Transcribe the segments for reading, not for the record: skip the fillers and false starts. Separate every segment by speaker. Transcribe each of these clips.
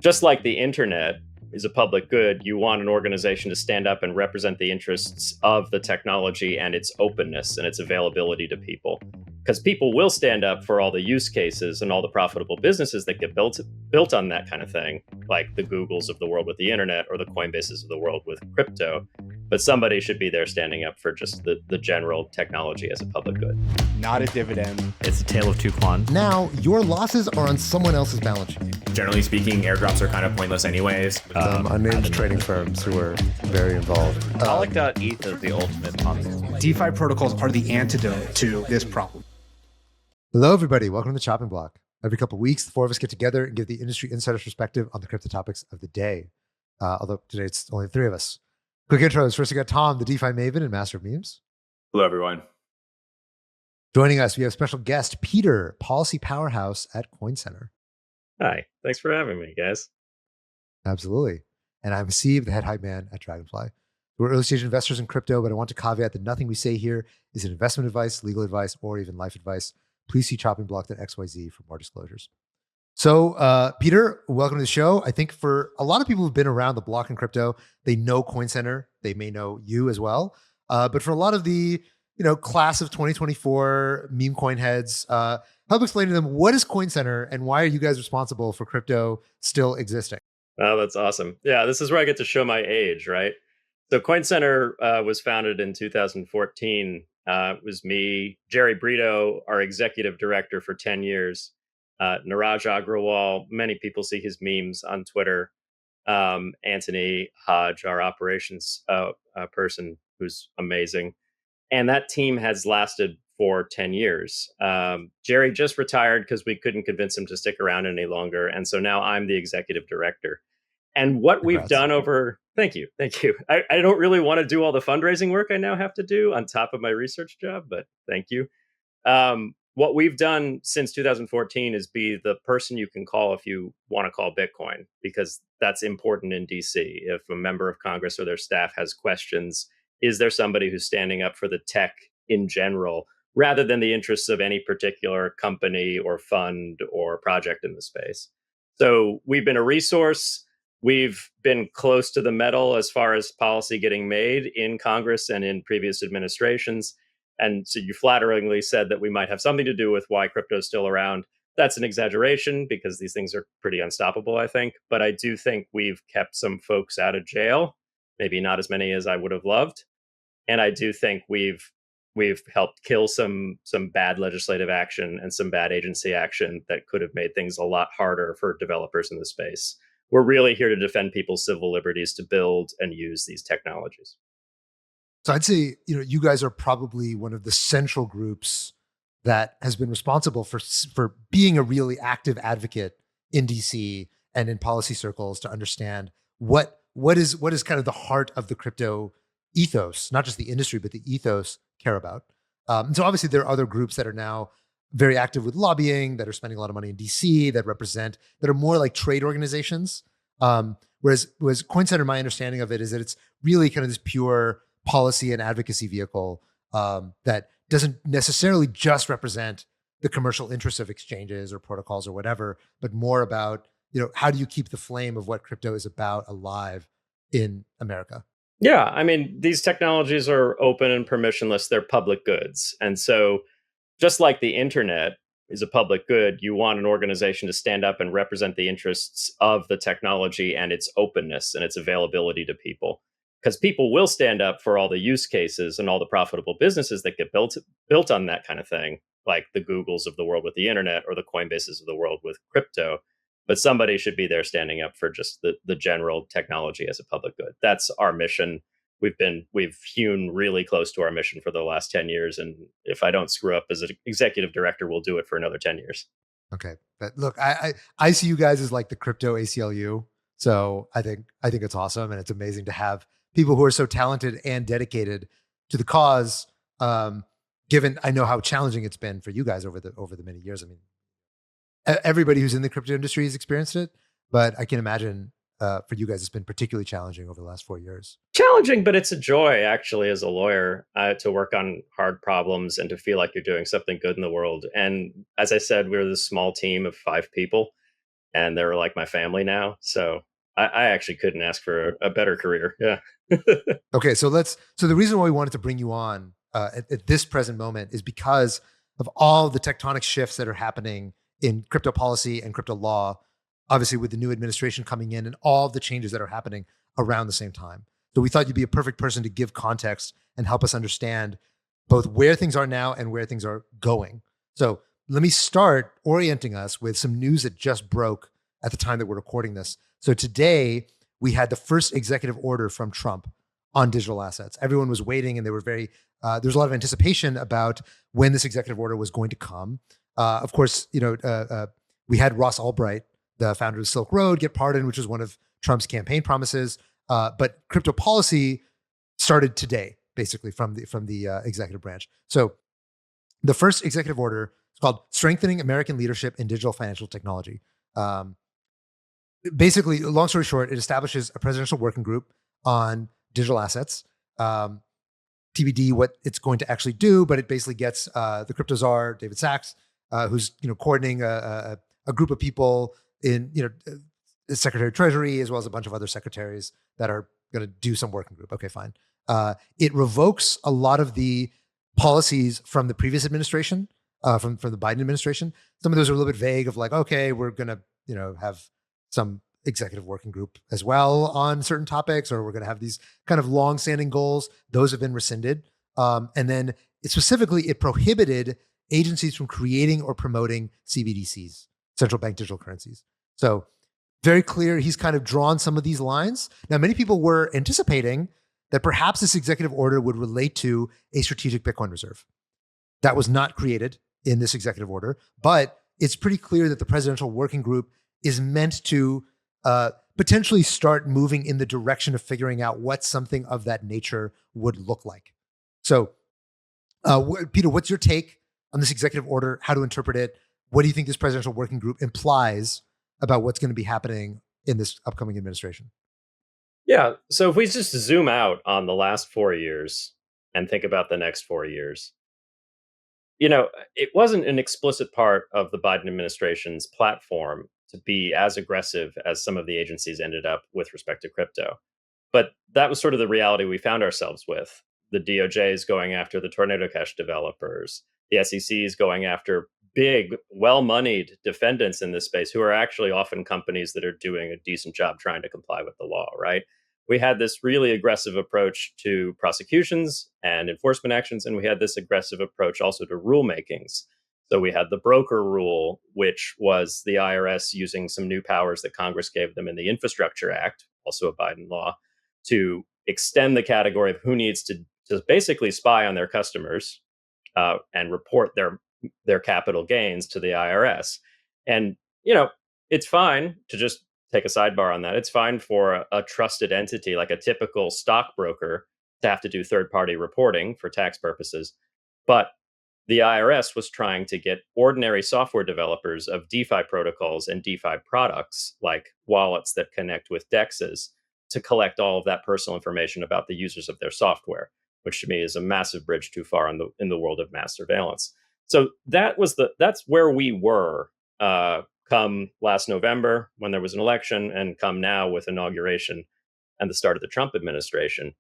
Speaker 1: just like the internet is a public good, you want an organization to stand up and represent the interests of the technology and its openness and its availability to people. Because people will stand up for all the use cases and all the profitable businesses that get built on that kind of thing, like the Googles of the world with the internet or the Coinbases of the world with crypto. But somebody should be there standing up for just the general technology as a public good.
Speaker 2: Not a dividend.
Speaker 3: It's a tale of two clans.
Speaker 4: Now, your losses are on someone else's balance sheet.
Speaker 5: Generally speaking, airdrops are kind of pointless anyways.
Speaker 4: Unnamed trading firms who are very involved.
Speaker 3: Alec.eth is the ultimate Ponzi.
Speaker 2: DeFi protocols are the antidote to this problem.
Speaker 4: Hello, everybody. Welcome to the Chopping Block. Every couple of weeks, the four of us get together and give the industry insider's perspective on the crypto topics of the day. Although today it's only the three of us. Quick intros. First, we got Tom, the DeFi maven and master of memes.
Speaker 5: Hello, everyone.
Speaker 4: Joining us, we have special guest Peter, policy powerhouse at Coin Center.
Speaker 1: Hi, thanks for having me, guys.
Speaker 4: Absolutely. And I'm Haseeb, the head hype man at Dragonfly. We're early stage investors in crypto, but I want to caveat that nothing we say here is an investment advice, legal advice, or even life advice. Please see choppingblock.xyz for more disclosures. So, Peter, welcome to the show. I think for a lot of people who've been around the block in crypto, they know Coin Center. They may know you as well. But for a lot of the class of 2024 meme coin heads, help explain to them what is Coin Center and why are you guys responsible for crypto still existing?
Speaker 1: Oh, that's awesome. Yeah, this is where I get to show my age, right? So Coin Center was founded in 2014. It was me, Jerry Brito, our executive director for 10 years. Niraj Agrawal, many people see his memes on Twitter. Anthony Hodge, our operations person, who's amazing. And that team has lasted for 10 years. Jerry just retired because we couldn't convince him to stick around any longer. And so now I'm the executive director. And what we've done over, thank you. I don't really want to do all the fundraising work I now have to do on top of my research job, but thank you. What we've done since 2014 is be the person you can call if you want to call Bitcoin, because that's important in DC. If a member of Congress or their staff has questions, is there somebody who's standing up for the tech in general, rather than the interests of any particular company or fund or project in the space? So we've been a resource. We've been close to the metal as far as policy getting made in Congress and in previous administrations. And so you flatteringly said that we might have something to do with why crypto is still around. That's an exaggeration because these things are pretty unstoppable, I think. But I do think we've kept some folks out of jail, maybe not as many as I would have loved. And I do think we've helped kill some bad legislative action and some bad agency action that could have made things a lot harder for developers in the space. We're really here to defend people's civil liberties to build and use these technologies.
Speaker 4: So I'd say, you guys are probably one of the central groups that has been responsible for being a really active advocate in DC and in policy circles to understand what is kind of the heart of the crypto ethos, not just the industry, but the ethos care about. And so obviously there are other groups that are now very active with lobbying, that are spending a lot of money in DC, that are more like trade organizations. Whereas Coin Center, my understanding of it is that it's really kind of this pure policy and advocacy vehicle that doesn't necessarily just represent the commercial interests of exchanges or protocols or whatever, but more about, how do you keep the flame of what crypto is about alive in America?
Speaker 1: Yeah, I mean, these technologies are open and permissionless. They're public goods. And so just like the internet is a public good, you want an organization to stand up and represent the interests of the technology and its openness and its availability to people. Because people will stand up for all the use cases and all the profitable businesses that get built on that kind of thing, like the Googles of the world with the internet or the Coinbases of the world with crypto. But somebody should be there standing up for just the general technology as a public good. That's our mission. We've hewn really close to our mission for the last 10 years. And if I don't screw up as an executive director, we'll do it for another 10 years.
Speaker 4: Okay. But look, I see you guys as like the crypto ACLU. So I think it's awesome. And it's amazing to have people who are so talented and dedicated to the cause, given I know how challenging it's been for you guys over the many years. I mean, everybody who's in the crypto industry has experienced it, but I can imagine for you guys, it's been particularly challenging over the last 4 years.
Speaker 1: Challenging, but it's a joy, actually, as a lawyer, to work on hard problems and to feel like you're doing something good in the world. And as I said, we're this small team of 5 people. and they're like my family now. So I actually couldn't ask for a better career. Yeah.
Speaker 4: Okay, so the reason why we wanted to bring you on at this present moment is because of all the tectonic shifts that are happening in crypto policy and crypto law, obviously with the new administration coming in and all the changes that are happening around the same time. So we thought you'd be a perfect person to give context and help us understand both where things are now and where things are going. So let me start orienting us with some news that just broke at the time that we're recording this. So today we had the first executive order from Trump on digital assets. Everyone was waiting, and they were there was a lot of anticipation about when this executive order was going to come. Of course, we had Ross Ulbricht, the founder of Silk Road, get pardoned, which was one of Trump's campaign promises. But crypto policy started today, basically from the executive branch. So the first executive order is called "Strengthening American Leadership in Digital Financial Technology." Basically, long story short, it establishes a presidential working group on digital assets. TBD what it's going to actually do, but it basically gets the crypto czar, David Sachs, who's coordinating a group of people in the Secretary of Treasury, as well as a bunch of other secretaries that are going to do some working group. Okay, fine. It revokes a lot of the policies from the previous administration, from the Biden administration. Some of those are a little bit vague of like, okay, we're going to have some executive working group as well on certain topics, or we're going to have these kind of long-standing goals. Those have been rescinded. And then it prohibited agencies from creating or promoting CBDCs, central bank digital currencies. So very clear, he's kind of drawn some of these lines. Now, many people were anticipating that perhaps this executive order would relate to a strategic Bitcoin reserve. That was not created in this executive order, but it's pretty clear that the presidential working group is meant to potentially start moving in the direction of figuring out what something of that nature would look like. So, Peter, what's your take on this executive order? How to interpret it? What do you think this presidential working group implies about what's going to be happening in this upcoming administration?
Speaker 1: Yeah. So if we just zoom out on the last 4 years and think about the next 4 years, it wasn't an explicit part of the Biden administration's platform to be as aggressive as some of the agencies ended up with respect to crypto. But that was sort of the reality we found ourselves with. The DOJ is going after the Tornado Cash developers. The SEC is going after big, well-moneyed defendants in this space who are actually often companies that are doing a decent job trying to comply with the law, right? We had this really aggressive approach to prosecutions and enforcement actions, and we had this aggressive approach also to rulemakings. So we had the broker rule, which was the IRS using some new powers that Congress gave them in the Infrastructure Act, also a Biden law, to extend the category of who needs to basically spy on their customers and report their capital gains to the IRS. And, it's fine to just take a sidebar on that. It's fine for a trusted entity like a typical stockbroker to have to do third-party reporting for tax purposes. But the IRS was trying to get ordinary software developers of DeFi protocols and DeFi products, like wallets that connect with DEXs, to collect all of that personal information about the users of their software, which to me is a massive bridge too far in the world of mass surveillance. So that's where we were come last November when there was an election, and come now with inauguration and the start of the Trump administration.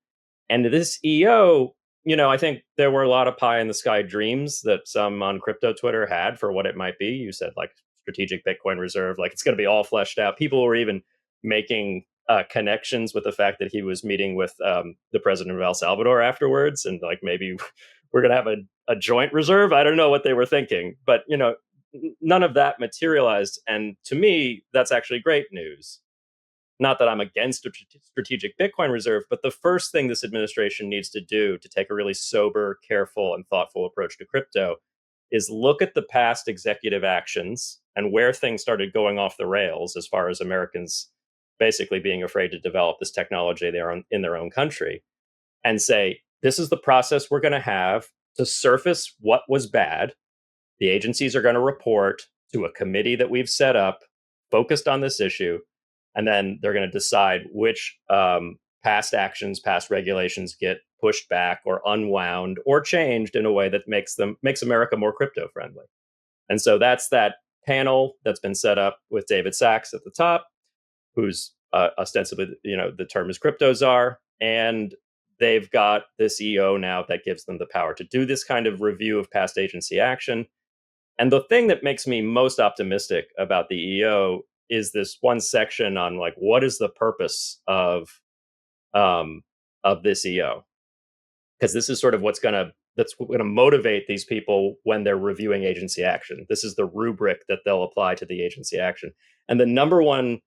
Speaker 1: And this EO, I think there were a lot of pie in the sky dreams that some on crypto Twitter had for what it might be. You said like strategic Bitcoin reserve, like it's going to be all fleshed out. People were even making connections with the fact that he was meeting with the president of El Salvador afterwards, and like maybe we're going to have a joint reserve. I don't know what they were thinking, but none of that materialized. And to me, that's actually great news. Not that I'm against a strategic Bitcoin reserve, but the first thing this administration needs to do to take a really sober, careful, and thoughtful approach to crypto is look at the past executive actions and where things started going off the rails as far as Americans basically being afraid to develop this technology in their own country, and say, this is the process we're going to have to surface what was bad. The agencies are going to report to a committee that we've set up focused on this issue. And then they're going to decide which past actions, past regulations get pushed back or unwound or changed in a way that makes America more crypto friendly. And so that's that panel that's been set up with David Sachs at the top, who's ostensibly, the term is crypto czar, and they've got this EO now that gives them the power to do this kind of review of past agency action. And the thing that makes me most optimistic about the EO is this one section on like, what is the purpose of this EO? Because this is sort of that's going to motivate these people when they're reviewing agency action. This is the rubric that they'll apply to the agency action. And the number one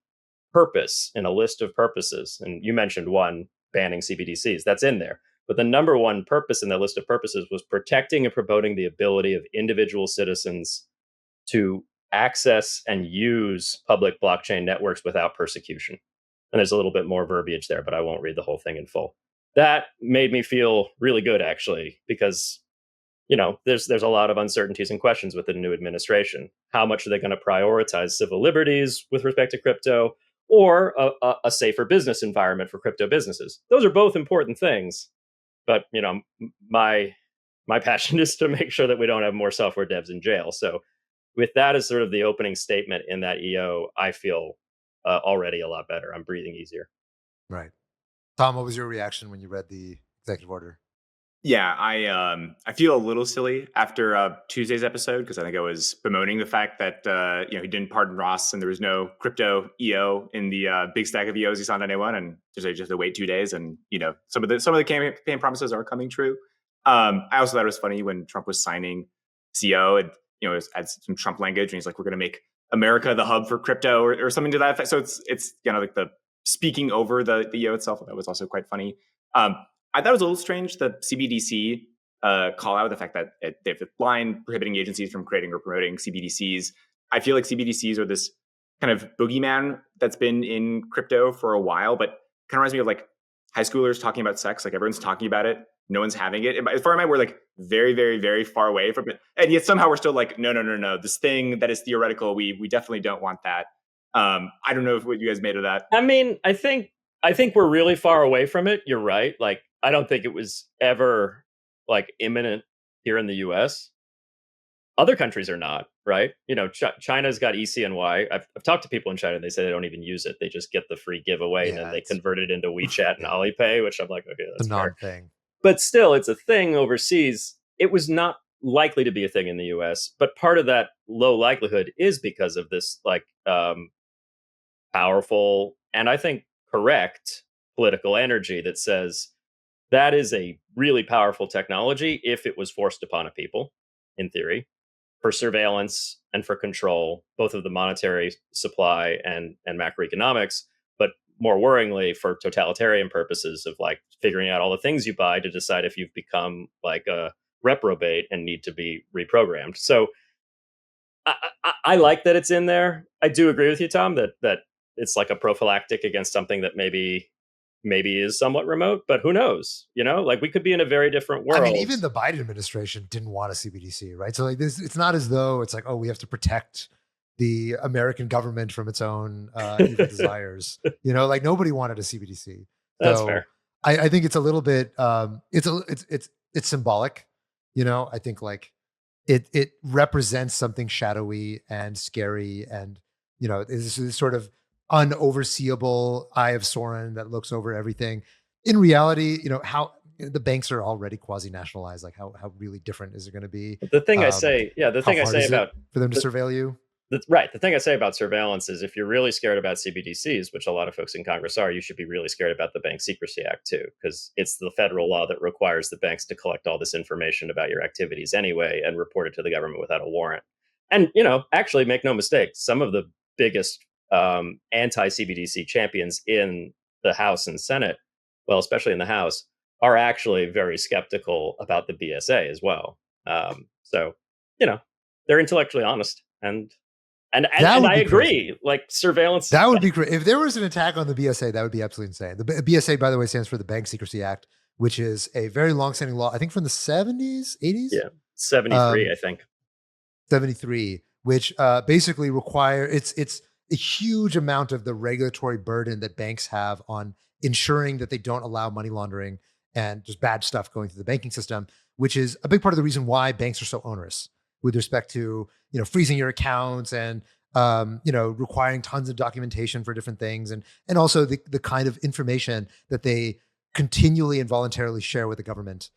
Speaker 1: purpose in a list of purposes, and you mentioned one, banning CBDCs, that's in there. But the number one purpose in the list of purposes was protecting and promoting the ability of individual citizens to access and use public blockchain networks without persecution. And there's a little bit more verbiage there, but I won't read the whole thing in full. That made me feel really good, actually, because there's a lot of uncertainties and questions with the new administration. How much are they going to prioritize civil liberties with respect to crypto, or a safer business environment for crypto businesses? Those are both important things. But my passion is to make sure that we don't have more software devs in jail. So with that as sort of the opening statement in that EO, I feel already a lot better. I'm breathing easier.
Speaker 4: Right. Tom, what was your reaction when you read the executive order?
Speaker 5: Yeah, I feel a little silly after Tuesday's episode, because I think I was bemoaning the fact that he didn't pardon Ross and there was no crypto EO in the big stack of EOs he saw on day one, and just have to wait 2 days, and some of the campaign promises are coming true. I also thought it was funny when Trump was signing CO, and it had some Trump language, and he's like, "We're going to make America the hub for crypto," or something to that effect. So it's like the speaking over the EO itself. That was also quite funny. I thought it was a little strange, the CBDC call out the fact that they have the line prohibiting agencies from creating or promoting CBDCs. I feel like CBDCs are this kind of boogeyman that's been in crypto for a while, but kind of reminds me of like high schoolers talking about sex. Like everyone's talking about it, no one's having it. As far as we're like very, very, very far away from it, and yet somehow we're still like, no. This thing that is theoretical, we definitely don't want that. I don't know what you guys made of that.
Speaker 1: I mean, I think we're really far away from it. You're right. Like, I don't think it was ever like imminent here in the US. Other countries are not, right? China's got ECNY. I've talked to people in China. They say they don't even use it. They just get the free giveaway, and then they convert it into WeChat and Alipay, which I'm like, okay, that's
Speaker 4: a non-thing.
Speaker 1: But still, it's a thing overseas. It was not likely to be a thing in the US, but part of that low likelihood is because of this like powerful and I think correct political energy that says that is a really powerful technology if it was forced upon a people, in theory, for surveillance and for control, both of the monetary supply and macroeconomics, but more worryingly for totalitarian purposes of like figuring out all the things you buy to decide if you've become like a reprobate and need to be reprogrammed. So I like that it's in there. I do agree with you, Tom, that it's like a prophylactic against something that maybe is somewhat remote, but who knows? Like we could be in a very different world.
Speaker 4: I mean, even the Biden administration didn't want a CBDC, right? So like this, it's not as though it's like, oh, we have to protect the American government from its own evil desires. Like nobody wanted a CBDC.
Speaker 1: That's fair.
Speaker 4: I think it's a little bit. It's symbolic. I think like it represents something shadowy and scary, and this is sort of unoverseeable eye of Sauron that looks over everything. In reality, how the banks are already quasi-nationalized. Like how really different is it going to be?
Speaker 1: The thing I say about
Speaker 4: for them to surveil you.
Speaker 1: Right. The thing I say about surveillance is if you're really scared about CBDCs, which a lot of folks in Congress are, you should be really scared about the Bank Secrecy Act too, because it's the federal law that requires the banks to collect all this information about your activities anyway and report it to the government without a warrant. And, actually make no mistake, some of the biggest anti-CBDC champions in the House and Senate, well, especially in the House, are actually very skeptical about the BSA as well. So, they're intellectually honest. And I agree. Crazy. Like surveillance.
Speaker 4: That would be great. If there was an attack on the BSA, that would be absolutely insane. The BSA, by the way, stands for the Bank Secrecy Act, which is a very long-standing law, I think from the 70s, 80s?
Speaker 1: Yeah, 73, I think.
Speaker 4: 73, which basically it's a huge amount of the regulatory burden that banks have on ensuring that they don't allow money laundering and just bad stuff going through the banking system, which is a big part of the reason why banks are so onerous. with respect to, freezing your accounts and, requiring tons of documentation for different things. And also the kind of information that they continually and voluntarily share with the government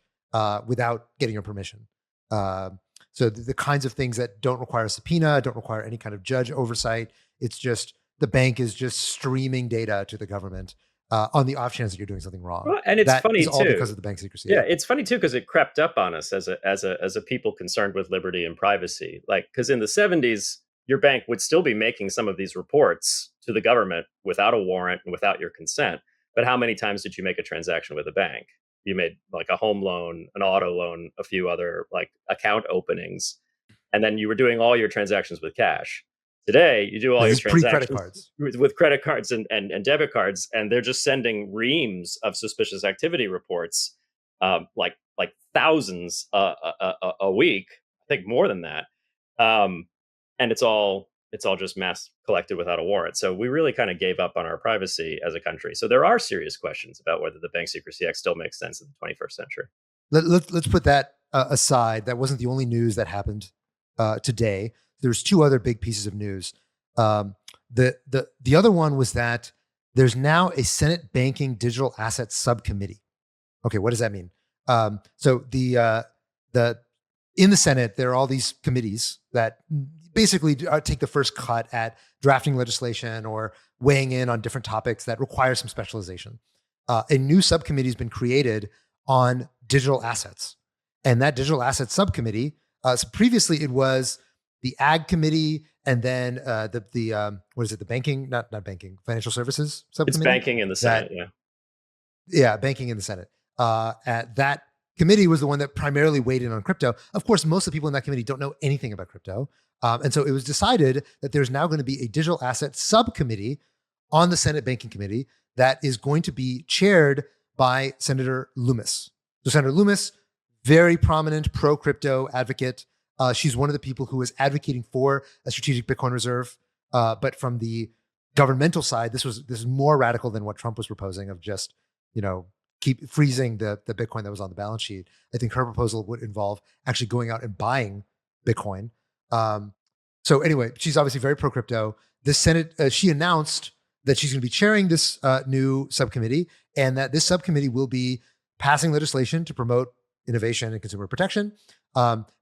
Speaker 4: without getting your permission. So the kinds of things that don't require a subpoena, don't require any kind of judge oversight. It's just the bank is just streaming data to the government on the off chance that you're doing something wrong.
Speaker 1: Well, and it's
Speaker 4: that
Speaker 1: funny
Speaker 4: is all
Speaker 1: too
Speaker 4: because of the Bank Secrecy
Speaker 1: Yeah,
Speaker 4: Act.
Speaker 1: it's funny too because it crept up on us as a people concerned with liberty and privacy. Like, because in the 70s, your bank would still be making some of these reports to the government without a warrant and without your consent. But how many times did you make a transaction with a bank? You made like a home loan, an auto loan, a few other like account openings, and then you were doing all your transactions with cash. Today, you do all your
Speaker 4: This is pre-credit
Speaker 1: transactions
Speaker 4: cards.
Speaker 1: with credit cards and debit cards, and they're just sending reams of suspicious activity reports, like thousands a week. I think more than that, and it's all just mass collected without a warrant. So we really kind of gave up on our privacy as a country. So there are serious questions about whether the Bank Secrecy Act still makes sense in the 21st century.
Speaker 4: Let's put that aside. That wasn't the only news that happened today. There's two other big pieces of news. The other one was that there's now a Senate Banking Digital Assets Subcommittee. Okay, what does that mean? So in the Senate, there are all these committees that basically take the first cut at drafting legislation or weighing in on different topics that require some specialization. A new subcommittee has been created on digital assets, and that digital assets subcommittee. So previously, it was the Ag Committee, and then what is it? The banking, not banking, financial services subcommittee.
Speaker 1: It's banking in the Senate,
Speaker 4: yeah, banking in the Senate. That committee was the one that primarily weighed in on crypto. Of course, most of the people in that committee don't know anything about crypto, and so it was decided that there's now going to be a digital asset subcommittee on the Senate Banking Committee that is going to be chaired by Senator Loomis. So Senator Loomis, very prominent pro-crypto advocate. She's one of the people who is advocating for a strategic Bitcoin reserve. But from the governmental side, this is more radical than what Trump was proposing of just, keep freezing the Bitcoin that was on the balance sheet. I think her proposal would involve actually going out and buying Bitcoin. So anyway, she's obviously very pro-crypto. The Senate, she announced that she's going to be chairing this new subcommittee, and that this subcommittee will be passing legislation to promote innovation and consumer protection,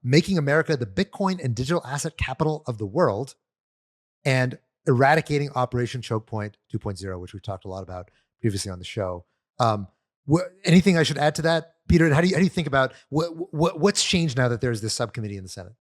Speaker 4: making America the Bitcoin and digital asset capital of the world, and eradicating Operation Choke Point 2.0, which we've talked a lot about previously on the show. Anything I should add to that, Peter? And how do you think about what's changed now that there's this subcommittee in the Senate?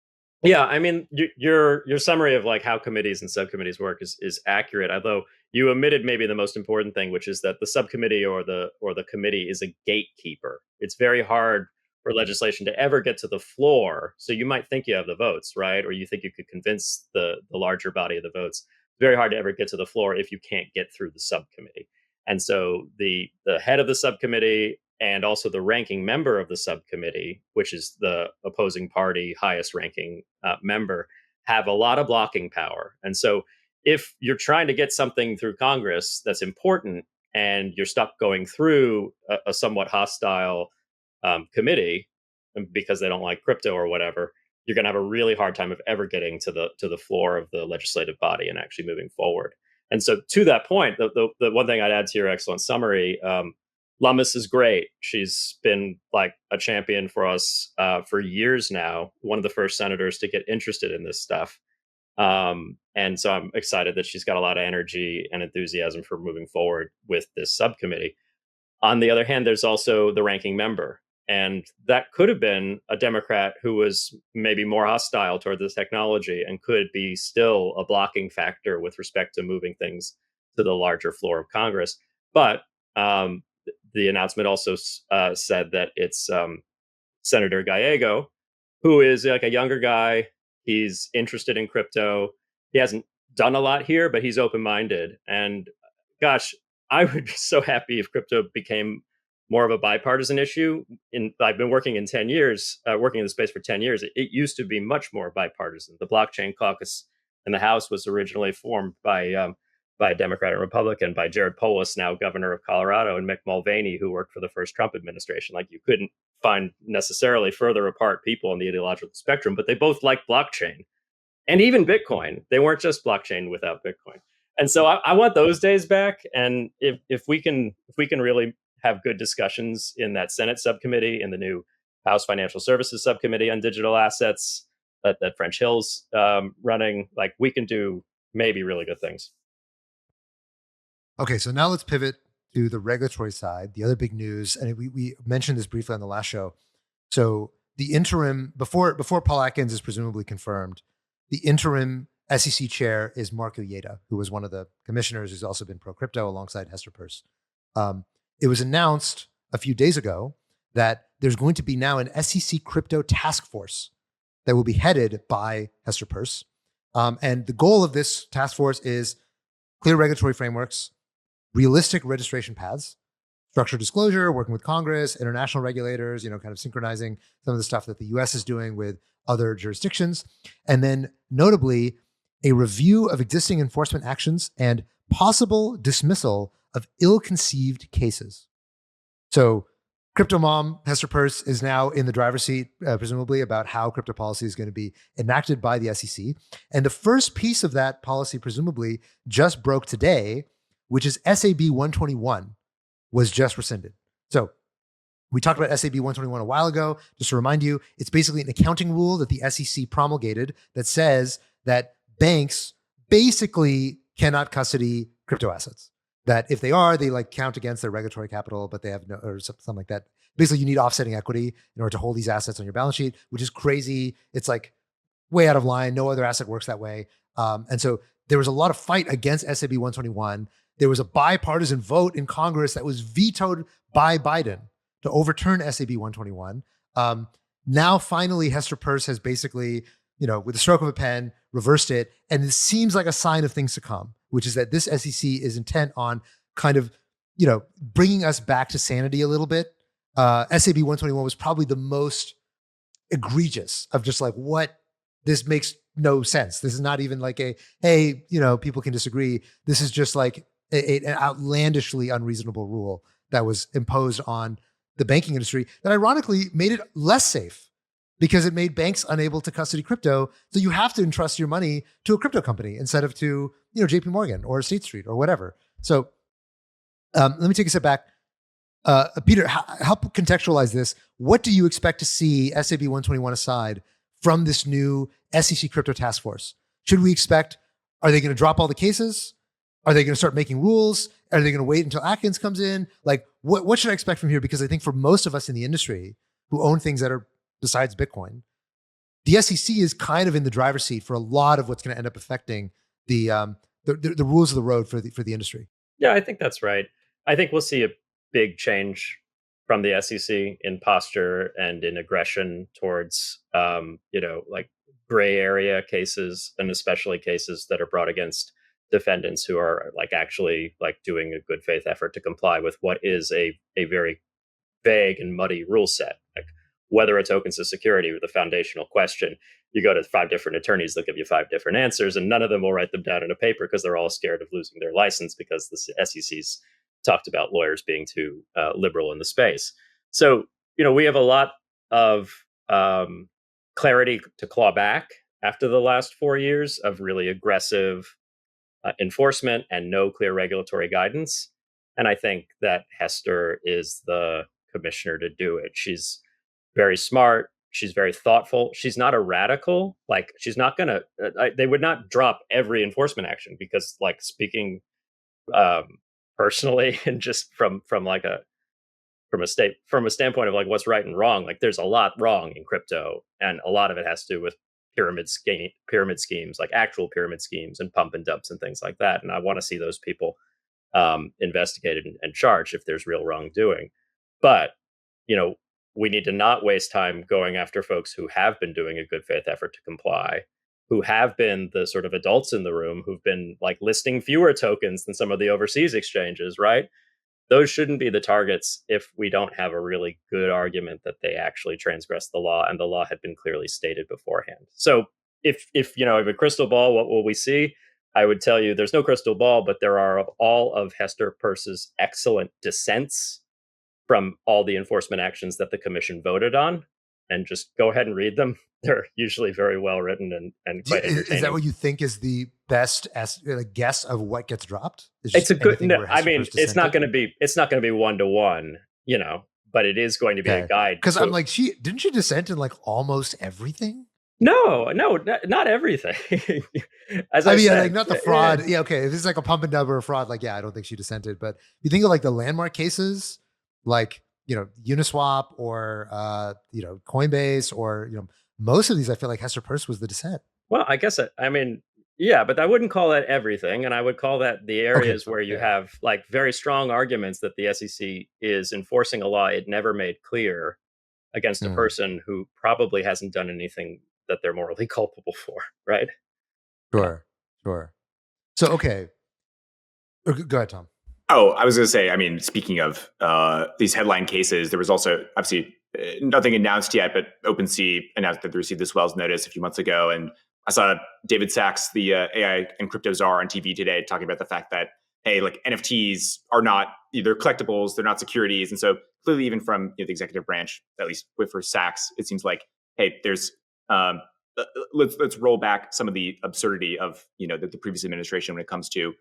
Speaker 1: Yeah, I mean, your summary of like how committees and subcommittees work is accurate. Although you omitted maybe the most important thing, which is that the subcommittee or the committee is a gatekeeper. It's very hard for legislation to ever get to the floor. So you might think you have the votes, right? Or you think you could convince the larger body of the votes. It's very hard to ever get to the floor if you can't get through the subcommittee. And so the head of the subcommittee and also the ranking member of the subcommittee, which is the opposing party highest ranking member, have a lot of blocking power. And so if you're trying to get something through Congress that's important and you're stuck going through a somewhat hostile committee because they don't like crypto or whatever, you're going to have a really hard time of ever getting to the floor of the legislative body and actually moving forward. And so to that point, the one thing I'd add to your excellent summary, Lummis is great. She's been like a champion for us for years now, one of the first senators to get interested in this stuff. And so I'm excited that she's got a lot of energy and enthusiasm for moving forward with this subcommittee. On the other hand, there's also the ranking member. And that could have been a Democrat who was maybe more hostile toward this technology and could be still a blocking factor with respect to moving things to the larger floor of Congress. But the announcement also said that it's Senator Gallego, who is like a younger guy. He's interested in crypto. He hasn't done a lot here, but he's open-minded. And gosh, I would be so happy if crypto became more of a bipartisan issue. I've been working in 10 years, working in the space for 10 years. It used to be much more bipartisan. The blockchain caucus in the House was originally formed by by a Democrat and Republican, by Jared Polis, now governor of Colorado, and Mick Mulvaney, who worked for the first Trump administration. Like, you couldn't find necessarily further apart people on the ideological spectrum, but they both liked blockchain and even Bitcoin. They weren't just blockchain without Bitcoin. And so I want those days back. And if we can really have good discussions in that Senate subcommittee, in the new House Financial Services Subcommittee on digital assets that French Hill's running, like, we can do maybe really good things.
Speaker 4: Okay, so now let's pivot to the regulatory side. The other big news, and we mentioned this briefly on the last show. So the interim, before Paul Atkins is presumably confirmed, the interim SEC chair is Mark Uyeda, who was one of the commissioners who's also been pro-crypto alongside Hester Peirce. It was announced a few days ago that there's going to be now an SEC crypto task force that will be headed by Hester Peirce. And the goal of this task force is clear regulatory frameworks, realistic registration paths, structured disclosure, working with Congress, international regulators, kind of synchronizing some of the stuff that the US is doing with other jurisdictions. And then notably, a review of existing enforcement actions and possible dismissal of ill-conceived cases. So crypto mom Hester Peirce is now in the driver's seat, presumably, about how crypto policy is going to be enacted by the SEC. And the first piece of that policy, presumably, just broke today, which is SAB 121 was just rescinded. So we talked about SAB 121 a while ago. Just to remind you, it's basically an accounting rule that the SEC promulgated that says that banks basically cannot custody crypto assets. That if they are, they count against their regulatory capital, but they have no, or something like that. Basically, you need offsetting equity in order to hold these assets on your balance sheet, which is crazy. It's way out of line. No other asset works that way. And so there was a lot of fight against SAB 121. There was a bipartisan vote in Congress that was vetoed by Biden to overturn SAB 121. Now, finally, Hester Peirce has basically, with the stroke of a pen, reversed it. And it seems like a sign of things to come, which is that this SEC is intent on kind of, bringing us back to sanity a little bit. SAB 121 was probably the most egregious of just what, this makes no sense. This is not even hey, people can disagree. This is just an outlandishly unreasonable rule that was imposed on the banking industry that ironically made it less safe because it made banks unable to custody crypto. So you have to entrust your money to a crypto company instead of to, JP Morgan or State Street or whatever. So let me take a step back. Peter, help contextualize this. What do you expect to see, SAB 121 aside, from this new SEC crypto task force? Should we expect, are they going to drop all the cases? Are they going to start making rules? Are they going to wait until Atkins comes in? What should I expect from here? Because I think for most of us in the industry who own things that are besides Bitcoin, the SEC is kind of in the driver's seat for a lot of what's going to end up affecting the rules of the road for the industry.
Speaker 1: Yeah, I think that's right. I think we'll see a big change from the SEC in posture and in aggression towards, gray area cases, and especially cases that are brought against defendants who are actually doing a good faith effort to comply with what is a very vague and muddy rule set. Whether a token's a security or the foundational question, you go to 5 different attorneys, they'll give you 5 different answers, and none of them will write them down in a paper because they're all scared of losing their license because the SEC's talked about lawyers being too liberal in the space. So, we have a lot of clarity to claw back after the last 4 years of really aggressive enforcement and no clear regulatory guidance. And I think that Hester is the commissioner to do it. She's very smart. She's very thoughtful. She's not a radical. She's not going to, they would not drop every enforcement action because speaking personally and just from a standpoint of what's right and wrong, there's a lot wrong in crypto. And a lot of it has to do with pyramid schemes, actual pyramid schemes and pump and dumps and things like that. And I want to see those people investigated and charged if there's real wrongdoing. But, we need to not waste time going after folks who have been doing a good faith effort to comply, who have been the sort of adults in the room, who've been listing fewer tokens than some of the overseas exchanges, right? Those shouldn't be the targets if we don't have a really good argument that they actually transgressed the law and the law had been clearly stated beforehand. So if a crystal ball, what will we see? I would tell you there's no crystal ball, but there are all of Hester Peirce's excellent dissents from all the enforcement actions that the commission voted on, and just go ahead and read them. They're usually very well written and quite entertaining.
Speaker 4: Is that what you think is the best guess of what gets dropped?
Speaker 1: It's a good. No, I mean, it's not going to be 1-to-1, but it is going to be a guide.
Speaker 4: Because I'm like, didn't she dissent in like almost everything?
Speaker 1: No, not everything. As I
Speaker 4: mean,
Speaker 1: said,
Speaker 4: like not the fraud. Yeah, okay. If it's like a pump and dump or a fraud, like, yeah, I don't think she dissented. But you think of like the landmark cases, like, Uniswap or, Coinbase or, most of these, I feel like Hester Peirce was the dissent.
Speaker 1: Well, I guess, yeah, but I wouldn't call that everything. And I would call that the areas where you have like very strong arguments that the SEC is enforcing a law it never made clear against a person who probably hasn't done anything that they're morally culpable for, right?
Speaker 4: Sure. So, okay. Go ahead, Tom.
Speaker 5: Oh, I was going to say, I mean, speaking of these headline cases, there was also obviously nothing announced yet, but OpenSea announced that they received this Wells notice a few months ago. And I saw David Sachs, the AI and crypto czar on TV today, talking about the fact that, hey, like NFTs are not either collectibles, they're not securities. And so clearly, even from the executive branch, at least for Sachs, it seems like, hey, there's let's roll back some of the absurdity of the previous administration when it comes to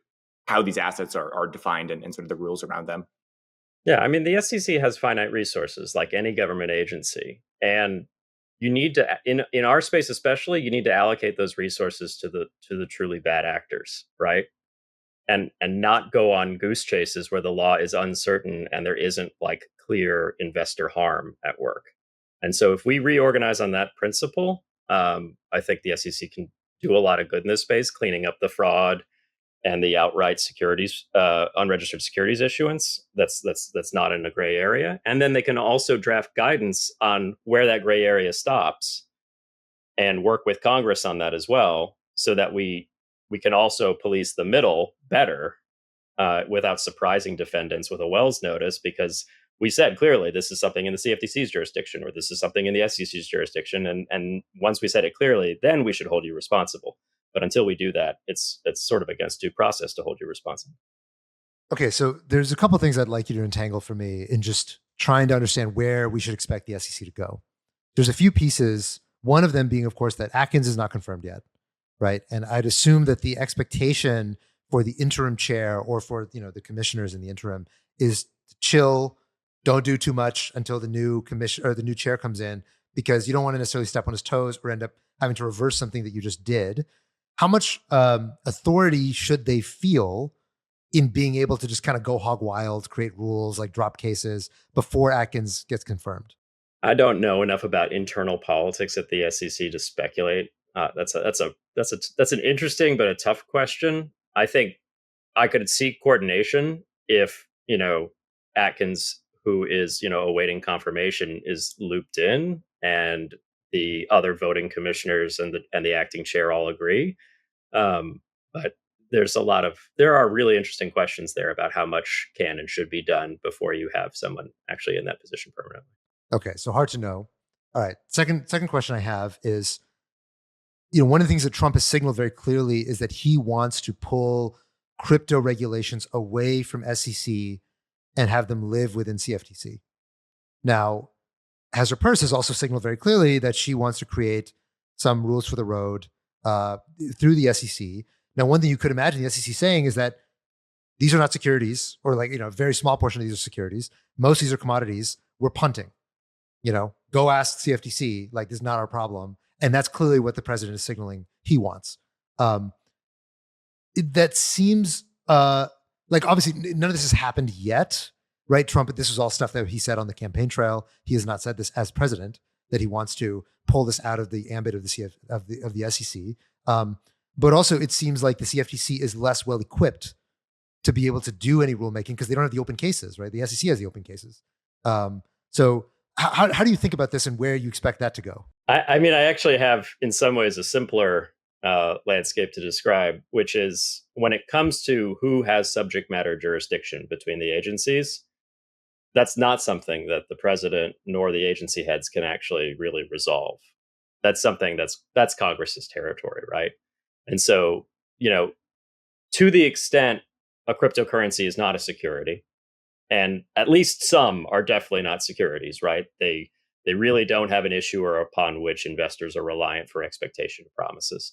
Speaker 5: how these assets are defined and sort of the rules around them.
Speaker 1: Yeah, I mean, the SEC has finite resources like any government agency. And you need to, in our space especially, you need to allocate those resources to the truly bad actors, right? And not go on goose chases where the law is uncertain and there isn't like clear investor harm at work. And so if we reorganize on that principle, I think the SEC can do a lot of good in this space, cleaning up the fraud and the outright securities, unregistered securities issuance that's not in a gray area. And then they can also draft guidance on where that gray area stops and work with Congress on that as well, so that we can also police the middle better without surprising defendants with a Wells notice, because we said clearly this is something in the CFTC's jurisdiction or this is something in the SEC's jurisdiction. And once we said it clearly, then we should hold you responsible. But until we do that, it's sort of against due process to hold you responsible.
Speaker 4: Okay, so there's a couple of things I'd like you to entangle for me in just trying to understand where we should expect the SEC to go. There's a few pieces, one of them being, of course, that Atkins is not confirmed yet, right? And I'd assume that the expectation for the interim chair or for the commissioners in the interim is to chill, don't do too much until the new commission or the new chair comes in, because you don't want to necessarily step on his toes or end up having to reverse something that you just did. How much authority should they feel in being able to just kind of go hog wild, create rules, like drop cases before Atkins gets confirmed?
Speaker 1: I don't know enough about internal politics at the SEC to speculate. That's an interesting but a tough question. I think I could see coordination if Atkins, who is awaiting confirmation, is looped in, and the other voting commissioners and the acting chair all agree. But there are really interesting questions there about how much can and should be done before you have someone actually in that position permanently.
Speaker 4: Okay, so hard to know. All right, second question I have is, one of the things that Trump has signaled very clearly is that he wants to pull crypto regulations away from SEC and have them live within CFTC. Now, Hester Peirce has also signaled very clearly that she wants to create some rules for the road through the SEC. Now, one thing you could imagine the SEC saying is that these are not securities, or a very small portion of these are securities. Most of these are commodities. We're punting. Go ask CFTC. Like, this is not our problem. And that's clearly what the president is signaling he wants. That seems like, obviously none of this has happened yet, right? Trump, this was all stuff that he said on the campaign trail. He has not said this as president, that he wants to pull this out of the ambit of the SEC. But also, it seems like the CFTC is less well equipped to be able to do any rulemaking because they don't have the open cases, right? The SEC has the open cases. So how do you think about this and where you expect that to go?
Speaker 1: I mean, I actually have, in some ways, a simpler landscape to describe, which is when it comes to who has subject matter jurisdiction between the agencies, that's not something that the president nor the agency heads can actually really resolve. That's something that's Congress's territory, right? And so, to the extent a cryptocurrency is not a security, and at least some are definitely not securities, right? They really don't have an issuer upon which investors are reliant for expectation of promises,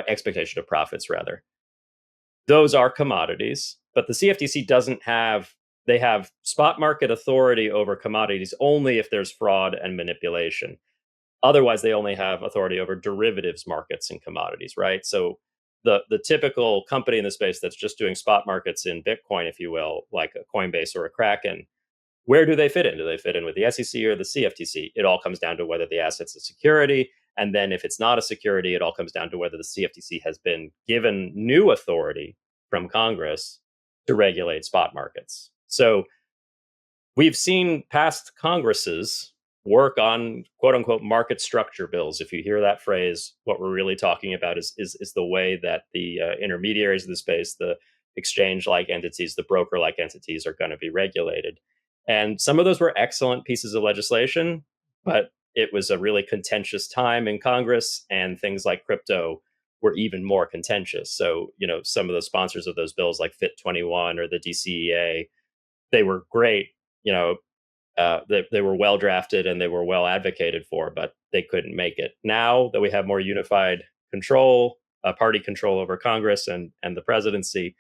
Speaker 1: expectation of profits, rather. Those are commodities, but the CFTC doesn't have, they have spot market authority over commodities only if there's fraud and manipulation. Otherwise, they only have authority over derivatives markets and commodities, right? So the typical company in the space that's just doing spot markets in Bitcoin, if you will, like a Coinbase or a Kraken, where do they fit in? Do they fit in with the SEC or the CFTC? It all comes down to whether the asset's a security. And then if it's not a security, it all comes down to whether the CFTC has been given new authority from Congress to regulate spot markets. So we've seen past Congresses work on quote unquote market structure bills. If you hear that phrase, what we're really talking about is the way that the intermediaries of the space, the exchange-like entities, the broker-like entities are going to be regulated. And some of those were excellent pieces of legislation, but it was a really contentious time in Congress, and things like crypto were even more contentious. So, some of the sponsors of those bills, like Fit 21 or the DCEA, they were great. They were well drafted and they were well advocated for, but they couldn't make it. Now that we have more unified control, party control over Congress and the presidency,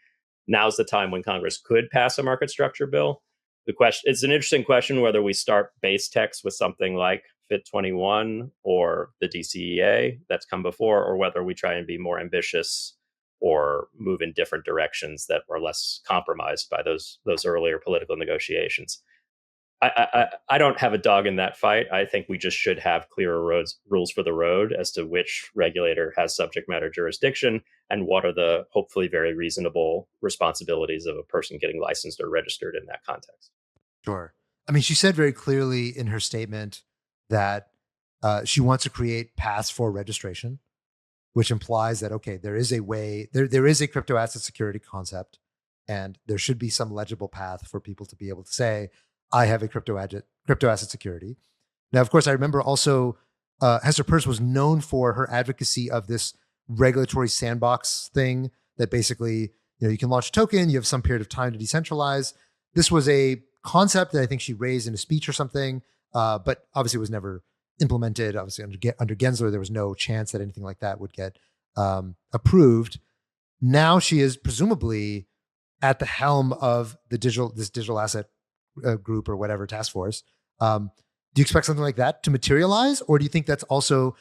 Speaker 1: now's the time when Congress could pass a market structure bill. It's an interesting question whether we start base text with something like Fit 21 or the DCEA that's come before, or whether we try and be more ambitious or move in different directions that are less compromised by those earlier political negotiations. I don't have a dog in that fight. I think we just should have clearer rules for the road as to which regulator has subject matter jurisdiction and what are the hopefully very reasonable responsibilities of a person getting licensed or registered in that context.
Speaker 4: Sure. I mean, she said very clearly in her statement that she wants to create paths for registration, which implies that, okay, there is a way, there is a crypto asset security concept, and there should be some legible path for people to be able to say, I have a crypto asset security. Now, of course, I remember also Hester Peirce was known for her advocacy of this regulatory sandbox thing that basically, you can launch a token, you have some period of time to decentralize. This was a concept that I think she raised in a speech or something, but obviously was never implemented. Obviously, under Gensler, there was no chance that anything like that would get approved. Now she is presumably at the helm of this digital asset group or whatever task force. Do you expect something like that to materialize, or do you think that's also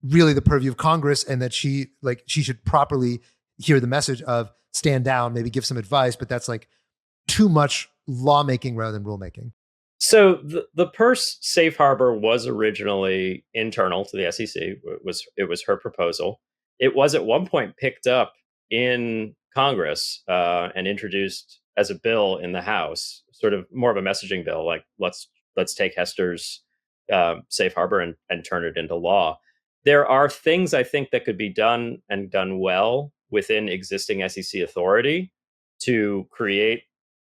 Speaker 4: really the purview of Congress, and that she should properly hear the message of stand down, maybe give some advice, but that's like too much lawmaking rather than rulemaking?
Speaker 1: So the Peirce safe harbor was originally internal to the SEC. It was her proposal. It was at one point picked up in Congress and introduced as a bill in the House, sort of more of a messaging bill, like let's take Hester's safe harbor and turn it into law. There are things I think that could be done and done well within existing SEC authority to create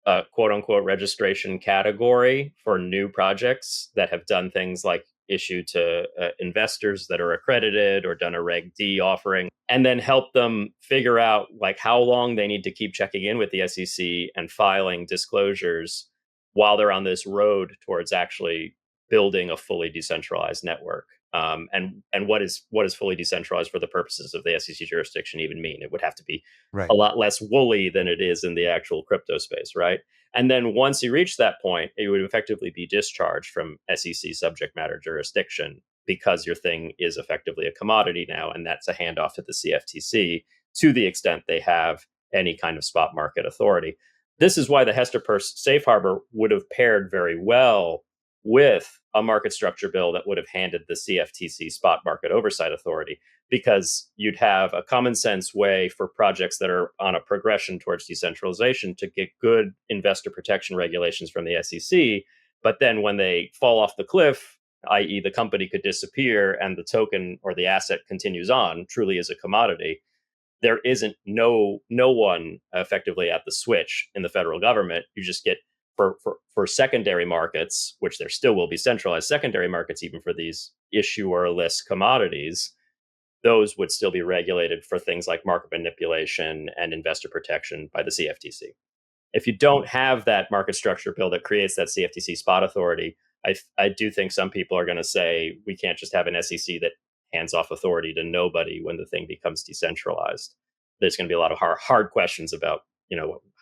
Speaker 1: a quote unquote registration category for new projects that have done things like issue to investors that are accredited or done a Reg D offering, and then help them figure out like how long they need to keep checking in with the SEC and filing disclosures while they're on this road towards actually building a fully decentralized network. And what is fully decentralized for the purposes of the SEC jurisdiction even mean? It would have to be
Speaker 4: Right.
Speaker 1: a lot less woolly than it is in the actual crypto space, right? And then once you reach that point, it would effectively be discharged from SEC subject matter jurisdiction because your thing is effectively a commodity now, and that's a handoff to the CFTC to the extent they have any kind of spot market authority. This is why the Hester Peirce safe harbor would have paired very well with a market structure bill that would have handed the CFTC spot market oversight authority, because you'd have a common sense way for projects that are on a progression towards decentralization to get good investor protection regulations from the SEC. But then when they fall off the cliff, i.e. the company could disappear and the token or the asset continues on, truly as a commodity, there isn't no one effectively at the switch in the federal government. You just get for secondary markets, which there still will be centralized secondary markets even for these issuer-less commodities. those would still be regulated for things like market manipulation and investor protection by the CFTC. If you don't have that market structure bill that creates that CFTC spot authority, I do think some people are going to say we can't just have an SEC that hands off authority to nobody when the thing becomes decentralized. There's going to be a lot of hard questions about,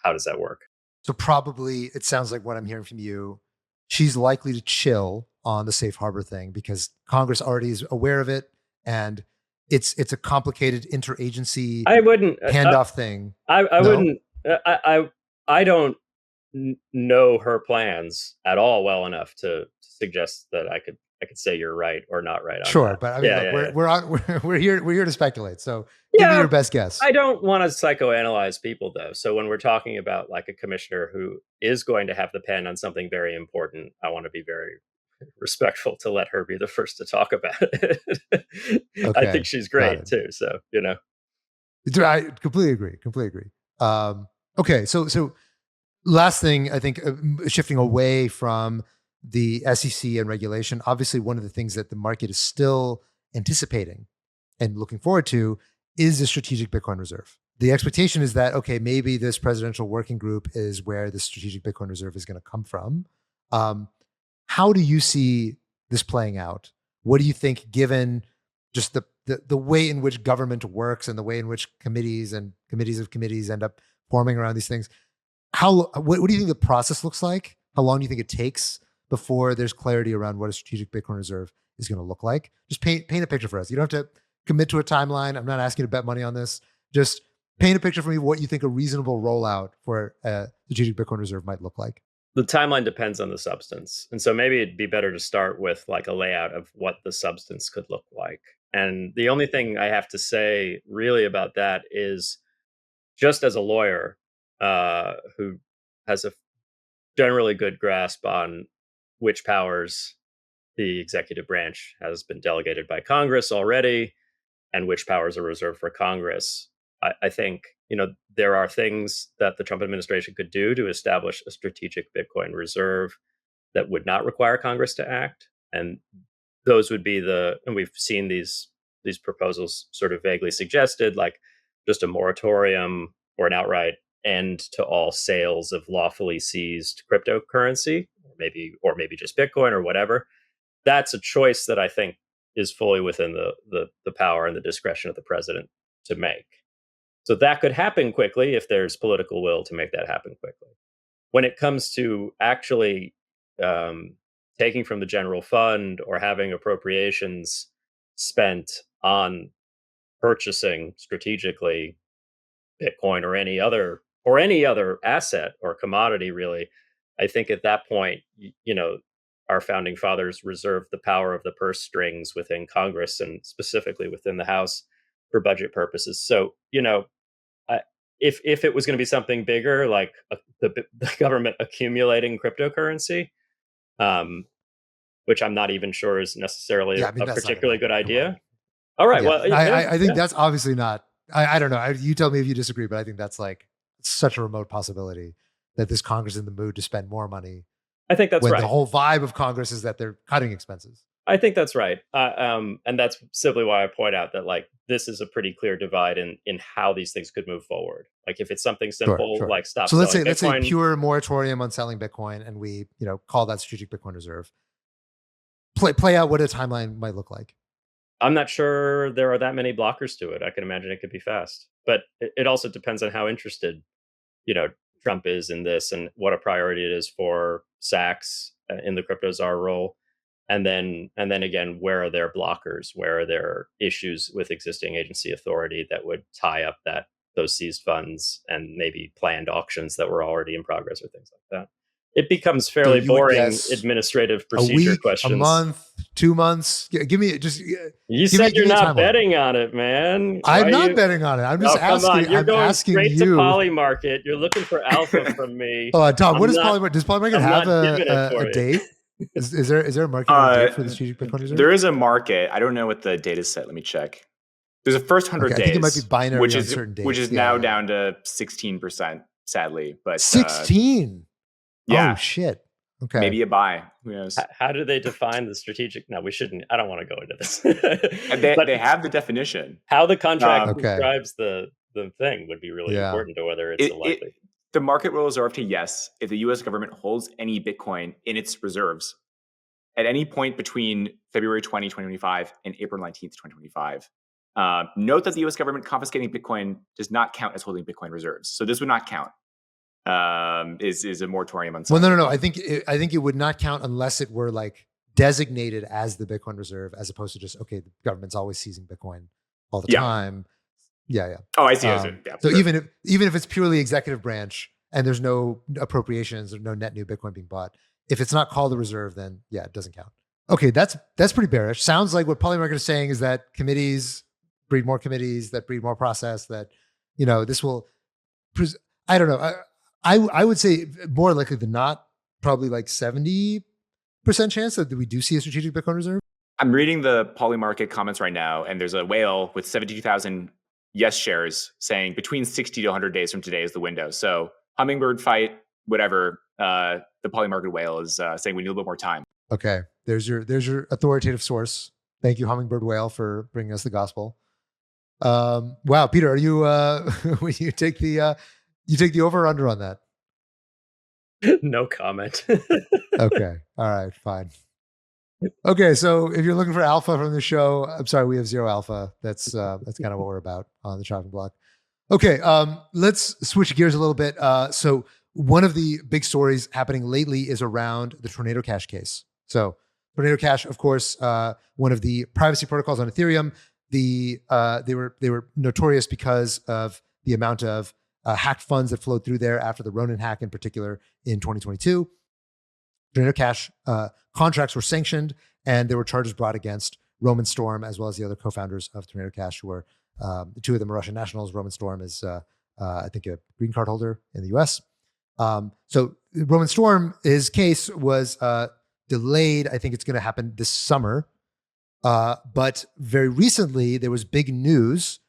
Speaker 1: how does that work?
Speaker 4: So probably it sounds like what I'm hearing from you, she's likely to chill on the safe harbor thing because Congress already is aware of it, and it's a complicated interagency handoff thing.
Speaker 1: I wouldn't. I don't know her plans at all well enough to suggest that I could say you're right or not right on
Speaker 4: sure,
Speaker 1: that.
Speaker 4: But I mean, we're here to speculate. So give me your best guess.
Speaker 1: I don't want to psychoanalyze people though. So when we're talking about like a commissioner who is going to have the pen on something very important, I want to be very respectful to let her be the first to talk about it. Okay, I think she's great too. So,
Speaker 4: I completely agree. Okay. So last thing, I think shifting away from the SEC and regulation, obviously one of the things that the market is still anticipating and looking forward to is the strategic Bitcoin reserve. The expectation is that, okay, maybe this presidential working group is where the strategic Bitcoin reserve is going to come from. How do you see this playing out? What do you think, given just the way in which government works and the way in which committees and committees of committees end up forming around these things? What do you think the process looks like? How long do you think it takes before there's clarity around what a strategic Bitcoin reserve is going to look like? Just paint a picture for us. You don't have to commit to a timeline. I'm not asking you to bet money on this. Just paint a picture for me what you think a reasonable rollout for a strategic Bitcoin reserve might look like.
Speaker 1: The timeline depends on the substance. And so maybe it'd be better to start with like a layout of what the substance could look like. And the only thing I have to say really about that is, just as a lawyer who has a generally good grasp on which powers the executive branch has been delegated by Congress already and which powers are reserved for Congress, I think, there are things that the Trump administration could do to establish a strategic Bitcoin reserve that would not require Congress to act. And those would be and we've seen these proposals sort of vaguely suggested, like just a moratorium or an outright end to all sales of lawfully seized cryptocurrency, or maybe just Bitcoin or whatever. That's a choice that I think is fully within the power and the discretion of the president to make. So that could happen quickly if there's political will to make that happen quickly. When it comes to actually taking from the general fund or having appropriations spent on purchasing strategically Bitcoin or any other asset or commodity, really, I think at that point, our founding fathers reserved the power of the purse strings within Congress and specifically within the House for budget purposes. So, if it was going to be something bigger, like the government accumulating cryptocurrency, which I'm not even sure is necessarily a particularly good idea. All right.
Speaker 4: Yeah. Well, I think that's obviously not. I don't know. You tell me if you disagree, but I think that's like such a remote possibility that this Congress is in the mood to spend more money.
Speaker 1: I think that's right.
Speaker 4: The whole vibe of Congress is that they're cutting expenses.
Speaker 1: I think that's right. And that's simply why I point out that like this is a pretty clear divide in how these things could move forward. Like if it's something simple, sure. Like stop.
Speaker 4: So let's say
Speaker 1: Bitcoin,
Speaker 4: pure moratorium on selling Bitcoin, and we call that strategic Bitcoin reserve. Play out what a timeline might look like.
Speaker 1: I'm not sure there are that many blockers to it. I can imagine it could be fast, but it also depends on how interested, Trump is in this and what a priority it is for Sachs in the crypto czar role. And then again, where are their blockers? Where are there issues with existing agency authority that would tie up those seized funds and maybe planned auctions that were already in progress or things like that? It becomes fairly boring administrative procedure questions.
Speaker 4: A month, 2 months. Give me just.
Speaker 1: You said you're not betting on it, man.
Speaker 4: I'm not betting on it. I'm just asking.
Speaker 1: Come on. You're going straight to
Speaker 4: you.
Speaker 1: Polymarket. You're looking for alpha from me.
Speaker 4: Oh, Tom, what is Polymarket? Does Polymarket have a date? Is there a market date for the strategic Bitcoin reserve?
Speaker 5: There is a market. I don't know what the data set. Let me check. There's a first 100 days.
Speaker 4: I think it might be binary
Speaker 5: which
Speaker 4: on
Speaker 5: is,
Speaker 4: certain days.
Speaker 5: Which is now down to 16%, sadly. But
Speaker 4: 16.
Speaker 5: Yeah.
Speaker 4: Oh shit. Okay.
Speaker 5: Maybe a buy. Who knows?
Speaker 1: How do they define the strategic? No, we shouldn't. I don't want to go into this.
Speaker 5: And they have the definition.
Speaker 1: How the contract
Speaker 4: Okay.
Speaker 1: describes the thing would be really important to whether it's likely.
Speaker 5: The market will reserve to yes if the U.S. government holds any Bitcoin in its reserves at any point between February 20, 2025 and April 19th, 2025. Note that the U.S. government confiscating Bitcoin does not count as holding Bitcoin reserves. So this would not count. Is a moratorium on.
Speaker 4: Well, no. I think it would not count unless it were like designated as the Bitcoin reserve, as opposed to just the government's always seizing Bitcoin all the time. Yeah.
Speaker 5: Oh, I see. Yeah,
Speaker 4: so sure. even if it's purely executive branch and there's no appropriations or no net new Bitcoin being bought, if it's not called a reserve, then it doesn't count. Okay, that's pretty bearish. Sounds like what Polymarket is saying is that committees breed more committees, that breed more process, that this will. I don't know. I would say more likely than not, probably like 70% chance that we do see a strategic Bitcoin reserve.
Speaker 5: I'm reading the Polymarket comments right now, and there's a whale with 72,000 yes shares saying between 60 to 100 days from today is the window. So hummingbird fight, whatever. The Polymarket whale is saying we need a little bit more time.
Speaker 4: Okay, there's your authoritative source. Thank you, hummingbird whale, for bringing us the gospel. Wow, Peter, are you? Will you take the over or under on that?
Speaker 1: No comment.
Speaker 4: Okay, all right, fine. Okay, so if you're looking for alpha from the show, I'm sorry, we have zero alpha. That's kind of what we're about on the chopping block. Okay, let's switch gears a little bit. So one of the big stories happening lately is around the Tornado Cash case. So Tornado Cash, of course, one of the privacy protocols on Ethereum. They were notorious because of the amount of hacked funds that flowed through there after the Ronin hack, in particular in 2022. Tornado Cash contracts were sanctioned, and there were charges brought against Roman Storm as well as the other co-founders of Tornado Cash, who are the two of them are Russian nationals. Roman Storm is, I think, a green card holder in the U.S. So Roman Storm, his case was delayed. I think it's going to happen this summer. But very recently, there was big news,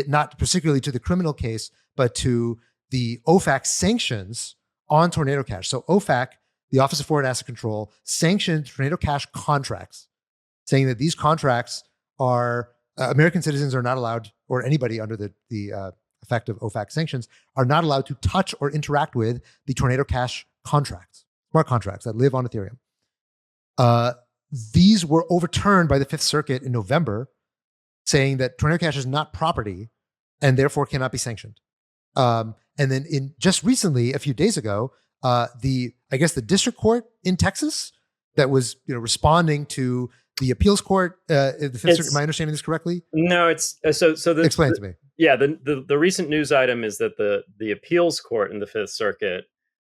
Speaker 4: not particularly to the criminal case, but to the OFAC sanctions on Tornado Cash. So OFAC, the Office of Foreign Asset Control, sanctioned Tornado Cash contracts, saying that these contracts are American citizens are not allowed, or anybody under the effect of OFAC sanctions, are not allowed to touch or interact with the Tornado Cash contracts, smart contracts that live on Ethereum. These were overturned by the Fifth Circuit in November, saying that Tornado Cash is not property and therefore cannot be sanctioned. And then in just recently, a few days ago, the district court in Texas that was responding to the appeals court, the Fifth Circuit. Am I understanding this correctly?
Speaker 1: No, it's
Speaker 4: explain it to me.
Speaker 1: Yeah, the recent news item is that the appeals court in the Fifth Circuit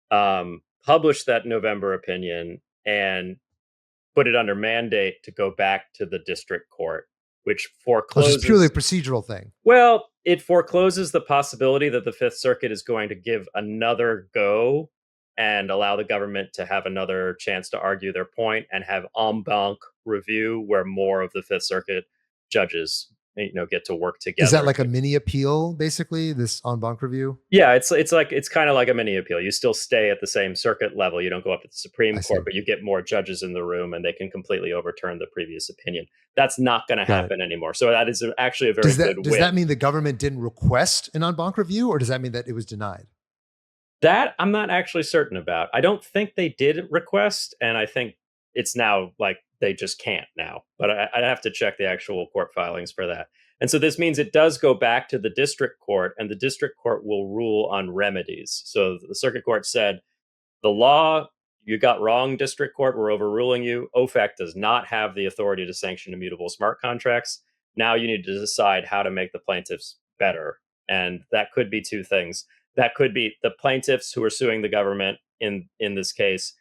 Speaker 1: published that November opinion and put it under mandate to go back to the district court, which forecloses.
Speaker 4: It's purely a procedural thing.
Speaker 1: Well, it forecloses the possibility that the Fifth Circuit is going to give another go and allow the government to have another chance to argue their point and have en banc review where more of the Fifth Circuit judges get to work together.
Speaker 4: Is that like a mini appeal, basically, this en banc review?
Speaker 1: Yeah, it's kind of like a mini appeal. You still stay at the same circuit level. You don't go up to the Supreme Court, but you get more judges in the room and they can completely overturn the previous opinion. That's not going to happen anymore. So that is actually a very good win.
Speaker 4: Does that mean the government didn't request an en banc review, or does that mean that it was denied?
Speaker 1: That I'm not actually certain about. I don't think they did request, and I think it's now like they just can't now. But I'd have to check the actual court filings for that. And so this means it does go back to the district court, and the district court will rule on remedies. So the circuit court said, the law you got wrong, district court, we're overruling you. OFAC does not have the authority to sanction immutable smart contracts. Now you need to decide how to make the plaintiffs better. And that could be two things. That could be the plaintiffs who are suing the government in this case.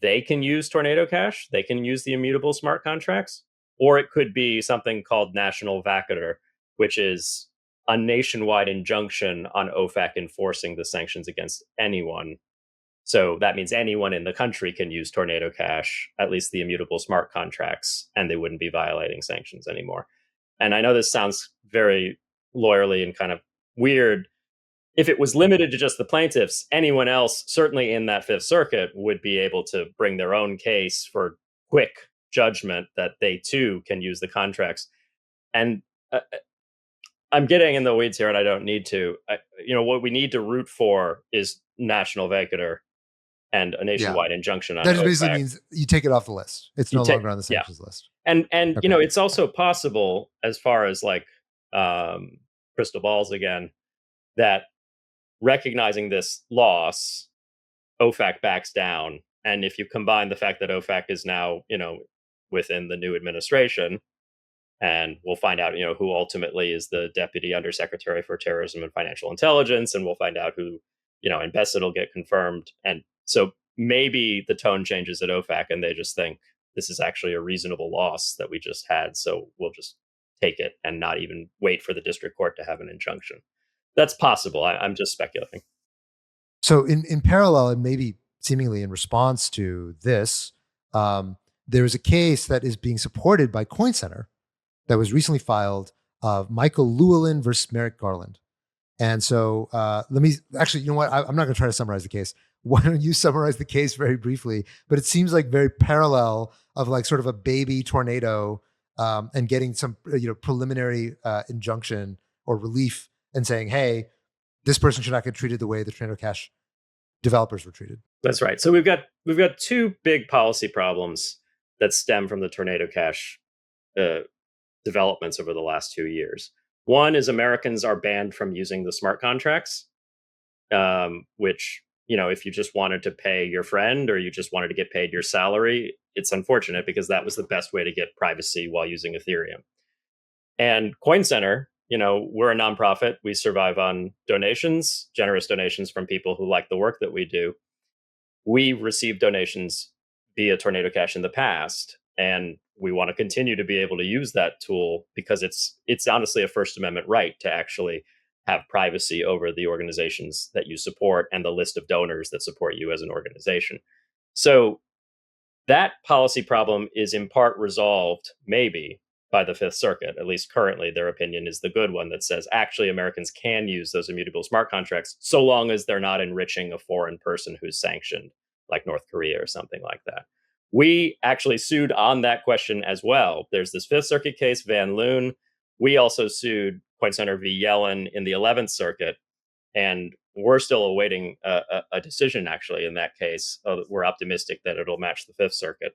Speaker 1: They can use Tornado Cash. They can use the immutable smart contracts. Or it could be something called national vacatur, which is a nationwide injunction on OFAC enforcing the sanctions against anyone. So that means anyone in the country can use Tornado Cash, at least the immutable smart contracts, and they wouldn't be violating sanctions anymore. And I know this sounds very lawyerly and kind of weird. if it was limited to just the plaintiffs, anyone else, certainly in that Fifth Circuit, would be able to bring their own case for quick judgment that they too can use the contracts. And I'm getting in the weeds here, and I don't need to. What we need to root for is national vacatur and a nationwide injunction on
Speaker 4: That just
Speaker 1: OFAC.
Speaker 4: basically means you take it off the list. It's no longer on the sanctions list.
Speaker 1: And
Speaker 4: Okay.
Speaker 1: it's also possible, as far as like crystal balls again, that recognizing this loss, OFAC backs down. And if you combine the fact that OFAC is now, within the new administration, and we'll find out, who ultimately is the Deputy Undersecretary for Terrorism and Financial Intelligence, and we'll find out who, and Bassett will get confirmed. And so maybe the tone changes at OFAC and they just think this is actually a reasonable loss that we just had, so we'll just take it and not even wait for the district court to have an injunction. That's possible. I'm just speculating.
Speaker 4: So in parallel, and maybe seemingly in response to this, there is a case that is being supported by Coin Center that was recently filed of Michael Llewellyn versus Merrick Garland. And so let me actually, you know what? I'm not going to try to summarize the case. Why don't you summarize the case very briefly? But it seems like very parallel of like sort of a baby tornado and getting some preliminary injunction or relief and saying, hey, this person should not get treated the way the Tornado Cash developers were treated.
Speaker 1: That's right. So we've got two big policy problems that stem from the Tornado Cash developments over the last 2 years. One is Americans are banned from using the smart contracts, which, if you just wanted to pay your friend or you just wanted to get paid your salary, it's unfortunate because that was the best way to get privacy while using Ethereum. And Coin Center, we're a nonprofit. We survive on donations, generous donations from people who like the work that we do. We received donations via Tornado Cash in the past, and we want to continue to be able to use that tool because it's honestly a First Amendment right to actually have privacy over the organizations that you support and the list of donors that support you as an organization. So that policy problem is in part resolved, maybe, by the Fifth Circuit. At least currently, their opinion is the good one that says actually Americans can use those immutable smart contracts so long as they're not enriching a foreign person who's sanctioned, like North Korea or something like that. We actually sued on that question as well. There's this Fifth Circuit case, Van Loon. We also sued Coin Center v. Yellen in the 11th Circuit, and we're still awaiting a decision actually in that case. We're optimistic that it'll match the Fifth Circuit.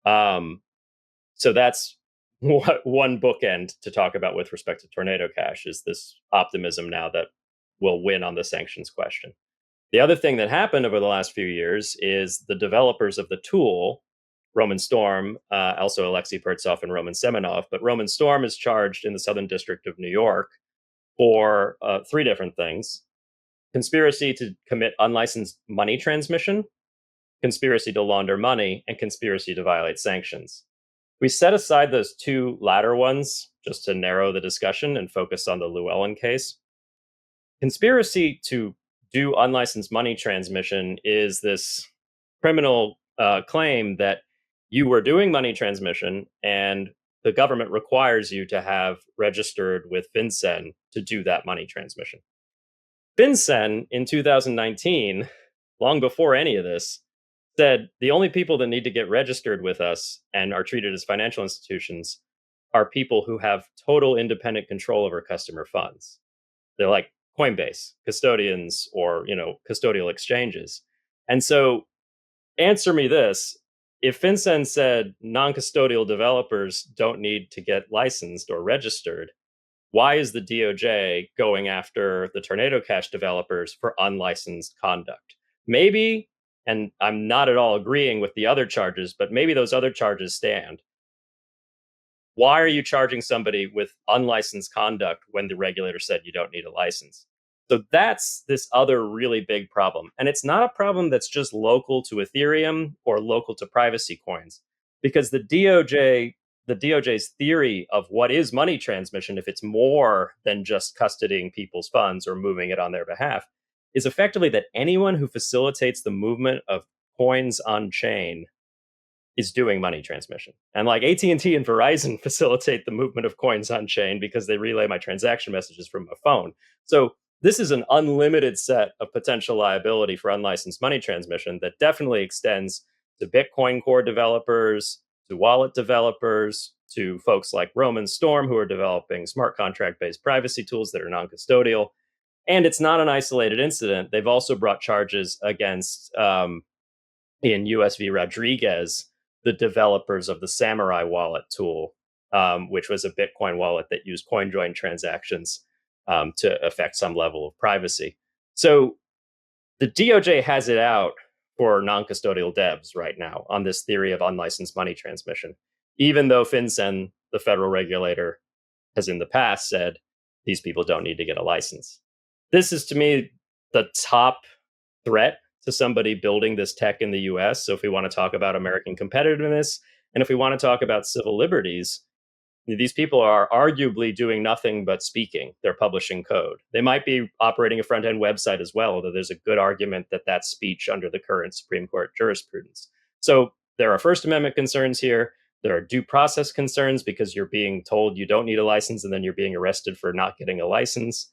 Speaker 1: So that's one bookend to talk about with respect to Tornado Cash, is this optimism now that we'll win on the sanctions question. The other thing that happened over the last few years is the developers of the tool, Roman Storm, also Alexei Pertsov and Roman Semenov, but Roman Storm is charged in the Southern District of New York for 3 different things: conspiracy to commit unlicensed money transmission, conspiracy to launder money, and conspiracy to violate sanctions. We set aside those 2 latter ones just to narrow the discussion and focus on the Llewellyn case. Conspiracy to do unlicensed money transmission is this criminal claim that you were doing money transmission and the government requires you to have registered with FinCEN to do that money transmission. FinCEN in 2019, long before any of this, said the only people that need to get registered with us and are treated as financial institutions are people who have total independent control over customer funds. They're like Coinbase, custodians, or custodial exchanges. And so answer me this: if FinCEN said non-custodial developers don't need to get licensed or registered, why is the DOJ going after the Tornado Cash developers for unlicensed conduct? Maybe, and I'm not at all agreeing with the other charges, but maybe those other charges stand. Why are you charging somebody with unlicensed conduct when the regulator said you don't need a license? So that's this other really big problem. And it's not a problem that's just local to Ethereum or local to privacy coins, because the DOJ's theory of what is money transmission, if it's more than just custodying people's funds or moving it on their behalf, is effectively that anyone who facilitates the movement of coins on chain is doing money transmission. And like AT&T and Verizon facilitate the movement of coins on chain because they relay my transaction messages from my phone. So this is an unlimited set of potential liability for unlicensed money transmission that definitely extends to Bitcoin core developers, to wallet developers, to folks like Roman Storm who are developing smart contract-based privacy tools that are non-custodial. And it's not an isolated incident. They've also brought charges against, in US v. Rodriguez, the developers of the Samurai wallet tool, which was a Bitcoin wallet that used CoinJoin transactions to affect some level of privacy. So the DOJ has it out for non-custodial devs right now on this theory of unlicensed money transmission, even though FinCEN, the federal regulator, has in the past said these people don't need to get a license. This is, to me, the top threat to somebody building this tech in the US. So if we want to talk about American competitiveness, and if we want to talk about civil liberties, these people are arguably doing nothing but speaking. They're publishing code. They might be operating a front-end website as well, although there's a good argument that that's speech under the current Supreme Court jurisprudence. So there are First Amendment concerns here. There are due process concerns because you're being told you don't need a license and then you're being arrested for not getting a license.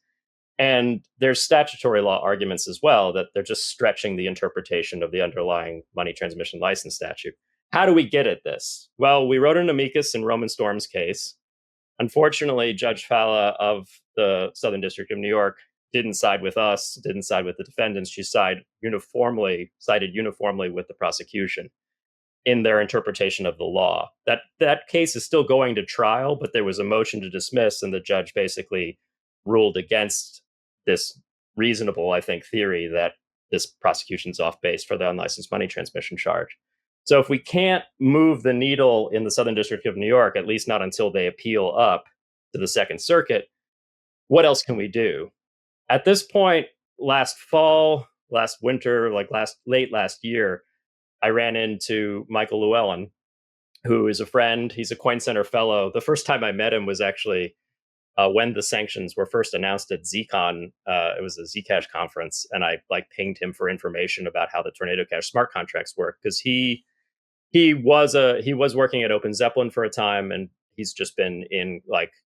Speaker 1: And there's statutory law arguments as well that they're just stretching the interpretation of the underlying money transmission license statute. How do we get at this? Well, we wrote an amicus in Roman Storm's case. Unfortunately, Judge Falla of the Southern District of New York didn't side with us, didn't side with the defendants. She sided uniformly with the prosecution in their interpretation of the law. That case is still going to trial, but there was a motion to dismiss, and the judge basically ruled against this reasonable, I think, theory that this prosecution's off base for the unlicensed money transmission charge. So if we can't move the needle in the Southern District of New York, at least not until they appeal up to the Second Circuit, what else can we do? At this point, last fall, last winter, late last year, I ran into Michael Llewellyn, who is a friend. He's a Coin Center fellow. The first time I met him was actually when the sanctions were first announced at ZCon. It was a Zcash conference, and I pinged him for information about how the Tornado Cash smart contracts work, because he was working at Open Zeppelin for a time, and he's just been in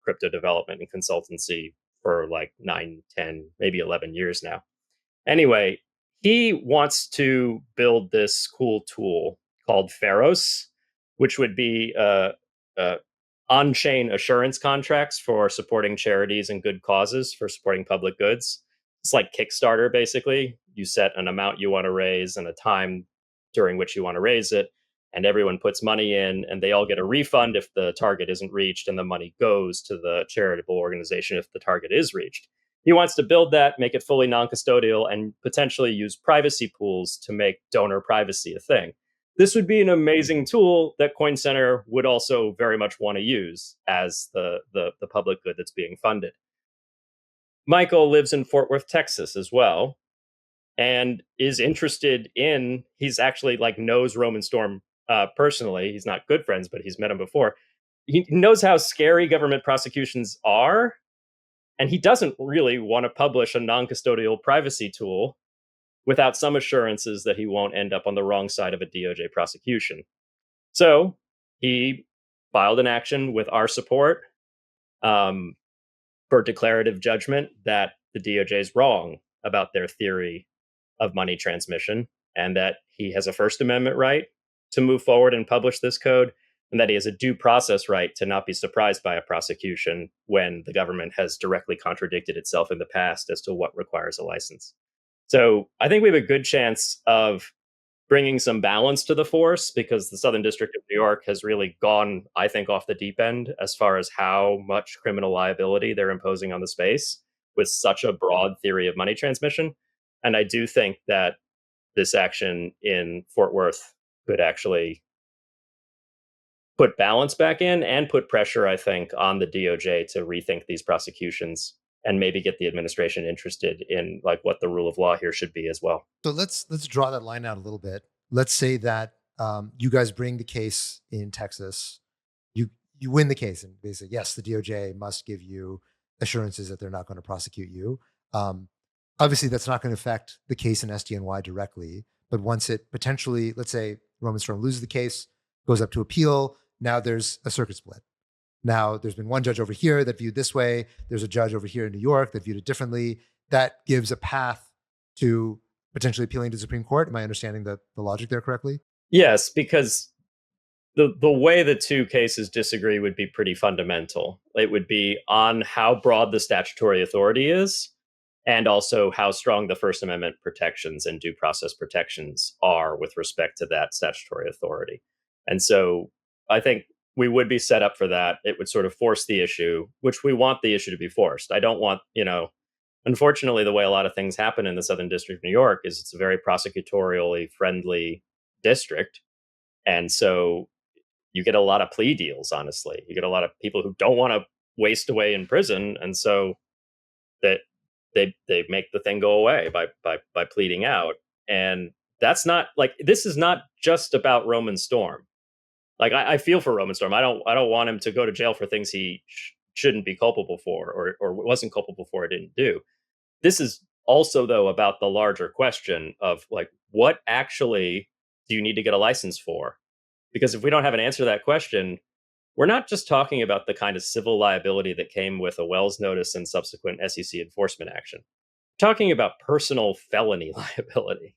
Speaker 1: crypto development and consultancy for 9, 10, maybe 11 years now. Anyway, he wants to build this cool tool called Pharos, which would be on-chain assurance contracts for supporting charities and good causes, for supporting public goods. It's like Kickstarter, basically. You set an amount you want to raise and a time during which you want to raise it, and everyone puts money in, and they all get a refund if the target isn't reached, and the money goes to the charitable organization if the target is reached. He wants to build that, make it fully non-custodial, and potentially use privacy pools to make donor privacy a thing. This would be an amazing tool that Coin Center would also very much want to use as the public good that's being funded. Michael lives in Fort Worth, Texas as well, and is interested in, he's actually knows Roman Storm personally. He's not good friends, but he's met him before. He knows how scary government prosecutions are, and he doesn't really want to publish a non-custodial privacy tool without some assurances that he won't end up on the wrong side of a DOJ prosecution. So he filed an action with our support for declarative judgment that the DOJ is wrong about their theory of money transmission, and that he has a First Amendment right to move forward and publish this code, and that he has a due process right to not be surprised by a prosecution when the government has directly contradicted itself in the past as to what requires a license. So I think we have a good chance of bringing some balance to the force, because the Southern District of New York has really gone, I think, off the deep end as far as how much criminal liability they're imposing on the space with such a broad theory of money transmission. And I do think that this action in Fort Worth could actually put balance back in and put pressure, I think, on the DOJ to rethink these prosecutions and maybe get the administration interested in what the rule of law here should be as well.
Speaker 4: So let's draw that line out a little bit. Let's say that you guys bring the case in Texas, you win the case, and they say, yes, the DOJ must give you assurances that they're not going to prosecute you. Obviously, that's not going to affect the case in SDNY directly, but once it potentially, let's say Roman Storm loses the case, goes up to appeal, now there's a circuit split. Now, there's been one judge over here that viewed this way. There's a judge over here in New York that viewed it differently. that gives a path to potentially appealing to the Supreme Court. Am I understanding the logic there correctly?
Speaker 1: Yes, because the way the two cases disagree would be pretty fundamental. It would be on how broad the statutory authority is, and also how strong the First Amendment protections and due process protections are with respect to that statutory authority. And so I think we would be set up for that. It would sort of force the issue, which we want the issue to be forced. I don't want, unfortunately, the way a lot of things happen in the Southern District of New York is it's a very prosecutorially friendly district. And so you get a lot of plea deals, honestly. You get a lot of people who don't want to waste away in prison. And so that they make the thing go away by pleading out. And that's not like, this is not just about Roman Storm. Like I feel for Roman Storm. I don't want him to go to jail for things he shouldn't be culpable for, or wasn't culpable for, or didn't do. This is also, though, about the larger question of like, what actually do you need to get a license for? Because if we don't have an answer to that question, we're not just talking about the kind of civil liability that came with a Wells notice and subsequent SEC enforcement action. We're talking about personal felony liability.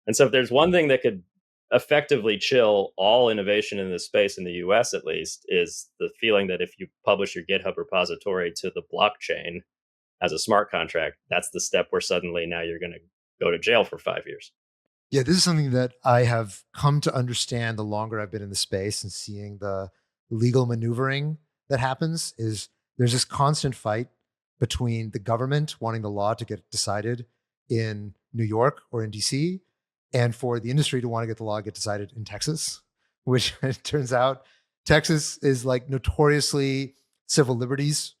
Speaker 1: And so if there's one thing that could effectively chill all innovation in this space, in the US at least, is the feeling that if you publish your GitHub repository to the blockchain as a smart contract, that's the step where suddenly now you're going to go to jail for 5 years.
Speaker 4: Yeah, this is something that I have come to understand the longer I've been in the space and seeing the legal maneuvering that happens. Is there's this constant fight between the government wanting the law to get decided in New York or in DC, and for the industry to want to get the law get decided in Texas, which it turns out Texas is like notoriously civil liberties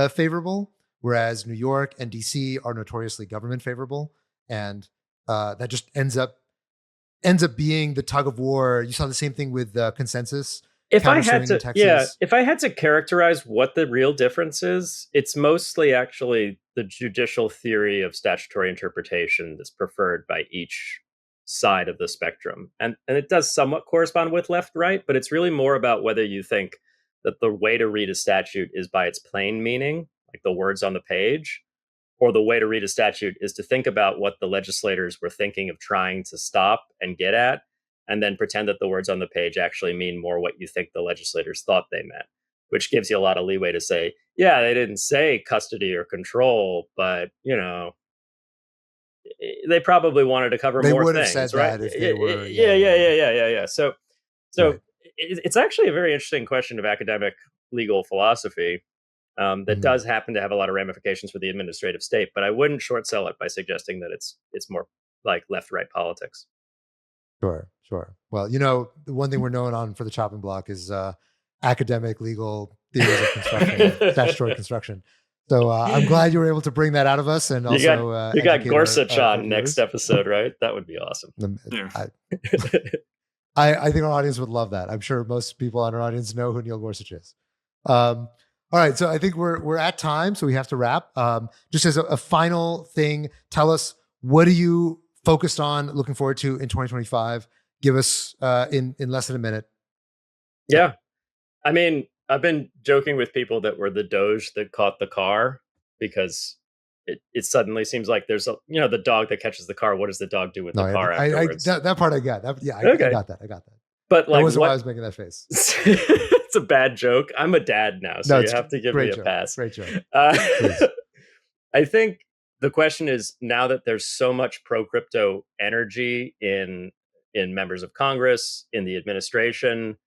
Speaker 4: favorable, whereas New York and DC are notoriously government favorable. And that just ends up being the tug of war. You saw the same thing with consensus.
Speaker 1: If I had to characterize what the real difference is, it's mostly actually the judicial theory of statutory interpretation that's preferred by each side of the spectrum. And it does somewhat correspond with left-right, but it's really more about whether you think that the way to read a statute is by its plain meaning, like the words on the page, or the way to read a statute is to think about what the legislators were thinking of trying to stop and get at, and then pretend that the words on the page actually mean more what you think the legislators thought they meant, which gives you a lot of leeway to say, yeah, they didn't say custody or control, but, they probably wanted to cover
Speaker 4: They
Speaker 1: more
Speaker 4: would
Speaker 1: things,
Speaker 4: have said
Speaker 1: right?
Speaker 4: that if they were.
Speaker 1: Yeah. So
Speaker 4: Right.
Speaker 1: it's actually a very interesting question of academic legal philosophy that does happen to have a lot of ramifications for the administrative state, but I wouldn't short sell it by suggesting that it's more like left-right politics.
Speaker 4: Sure. Well, the one thing we're known on for the chopping block is academic legal theories of construction, statutory construction. So I'm glad you were able to bring that out of us, and also
Speaker 1: you got
Speaker 4: educate
Speaker 1: Gorsuch
Speaker 4: our
Speaker 1: on next episode, right? That would be awesome.
Speaker 4: I think our audience would love that. I'm sure most people on our audience know who Neil Gorsuch is. All right, so I think we're at time, so we have to wrap. Just as a final thing, tell us, what are you focused on, looking forward to in 2025? Give us in less than a minute.
Speaker 1: Yeah, I mean, I've been joking with people that we're the Doge that caught the car, because it suddenly seems like there's the dog that catches the car. What does the dog do with the car afterwards?
Speaker 4: That part I got. I got that.
Speaker 1: But
Speaker 4: that wasn't why I was making that face.
Speaker 1: It's a bad joke. I'm a dad now, so you have to give me a pass.
Speaker 4: Great joke.
Speaker 1: I think the question is, now that there's so much pro-crypto energy in members of Congress, in the administration,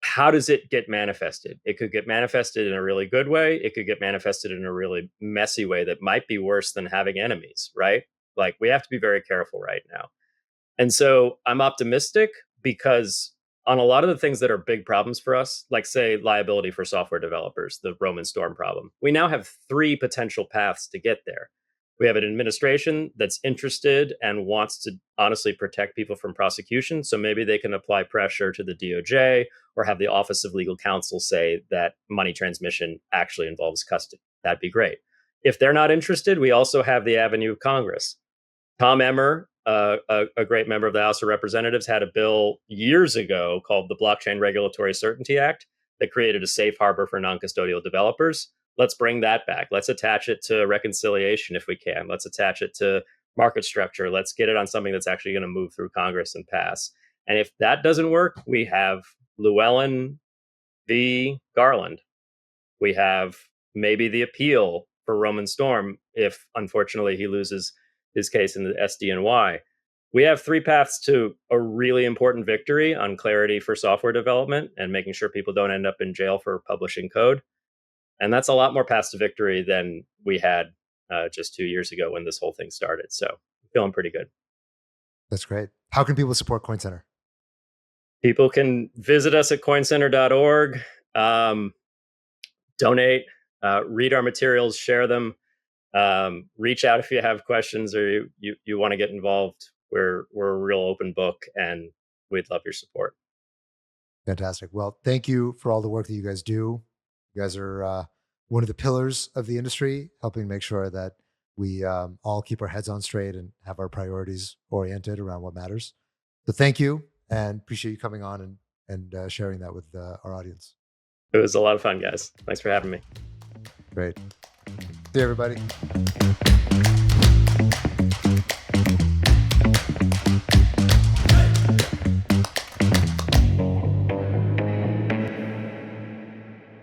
Speaker 1: how does it get manifested? It could get manifested in a really good way. It could get manifested in a really messy way that might be worse than having enemies, right? Like, we have to be very careful right now. And so I'm optimistic, because on a lot of the things that are big problems for us, like, say, liability for software developers, the Roman Storm problem, we now have 3 potential paths to get there. We have an administration that's interested and wants to honestly protect people from prosecution. So maybe they can apply pressure to the DOJ or have the Office of Legal Counsel say that money transmission actually involves custody. That'd be great. If they're not interested, we also have the avenue of Congress. Tom Emmer, a great member of the House of Representatives, had a bill years ago called the Blockchain Regulatory Certainty Act that created a safe harbor for non-custodial developers. let's bring that back. Let's attach it to reconciliation if we can. Let's attach it to market structure. Let's get it on something that's actually going to move through Congress and pass. And if that doesn't work, we have Llewellyn v. Garland. We have maybe the appeal for Roman Storm if, unfortunately, he loses his case in the SDNY. We have three paths to a really important victory on clarity for software development and making sure people don't end up in jail for publishing code. And that's a lot more paths to victory than we had just 2 years ago when this whole thing started. So I'm feeling pretty good.
Speaker 4: That's great. How can people support Coin Center?
Speaker 1: People can visit us at coincenter.org, donate, read our materials, share them, reach out if you have questions or you want to get involved. We're a real open book and we'd love your support.
Speaker 4: Fantastic. Well, thank you for all the work that you guys do. You guys are one of the pillars of the industry, helping make sure that we all keep our heads on straight and have our priorities oriented around what matters. So thank you and appreciate you coming on and sharing that with our audience.
Speaker 1: It was a lot of fun, guys. Thanks for having me.
Speaker 4: Great. See you, everybody.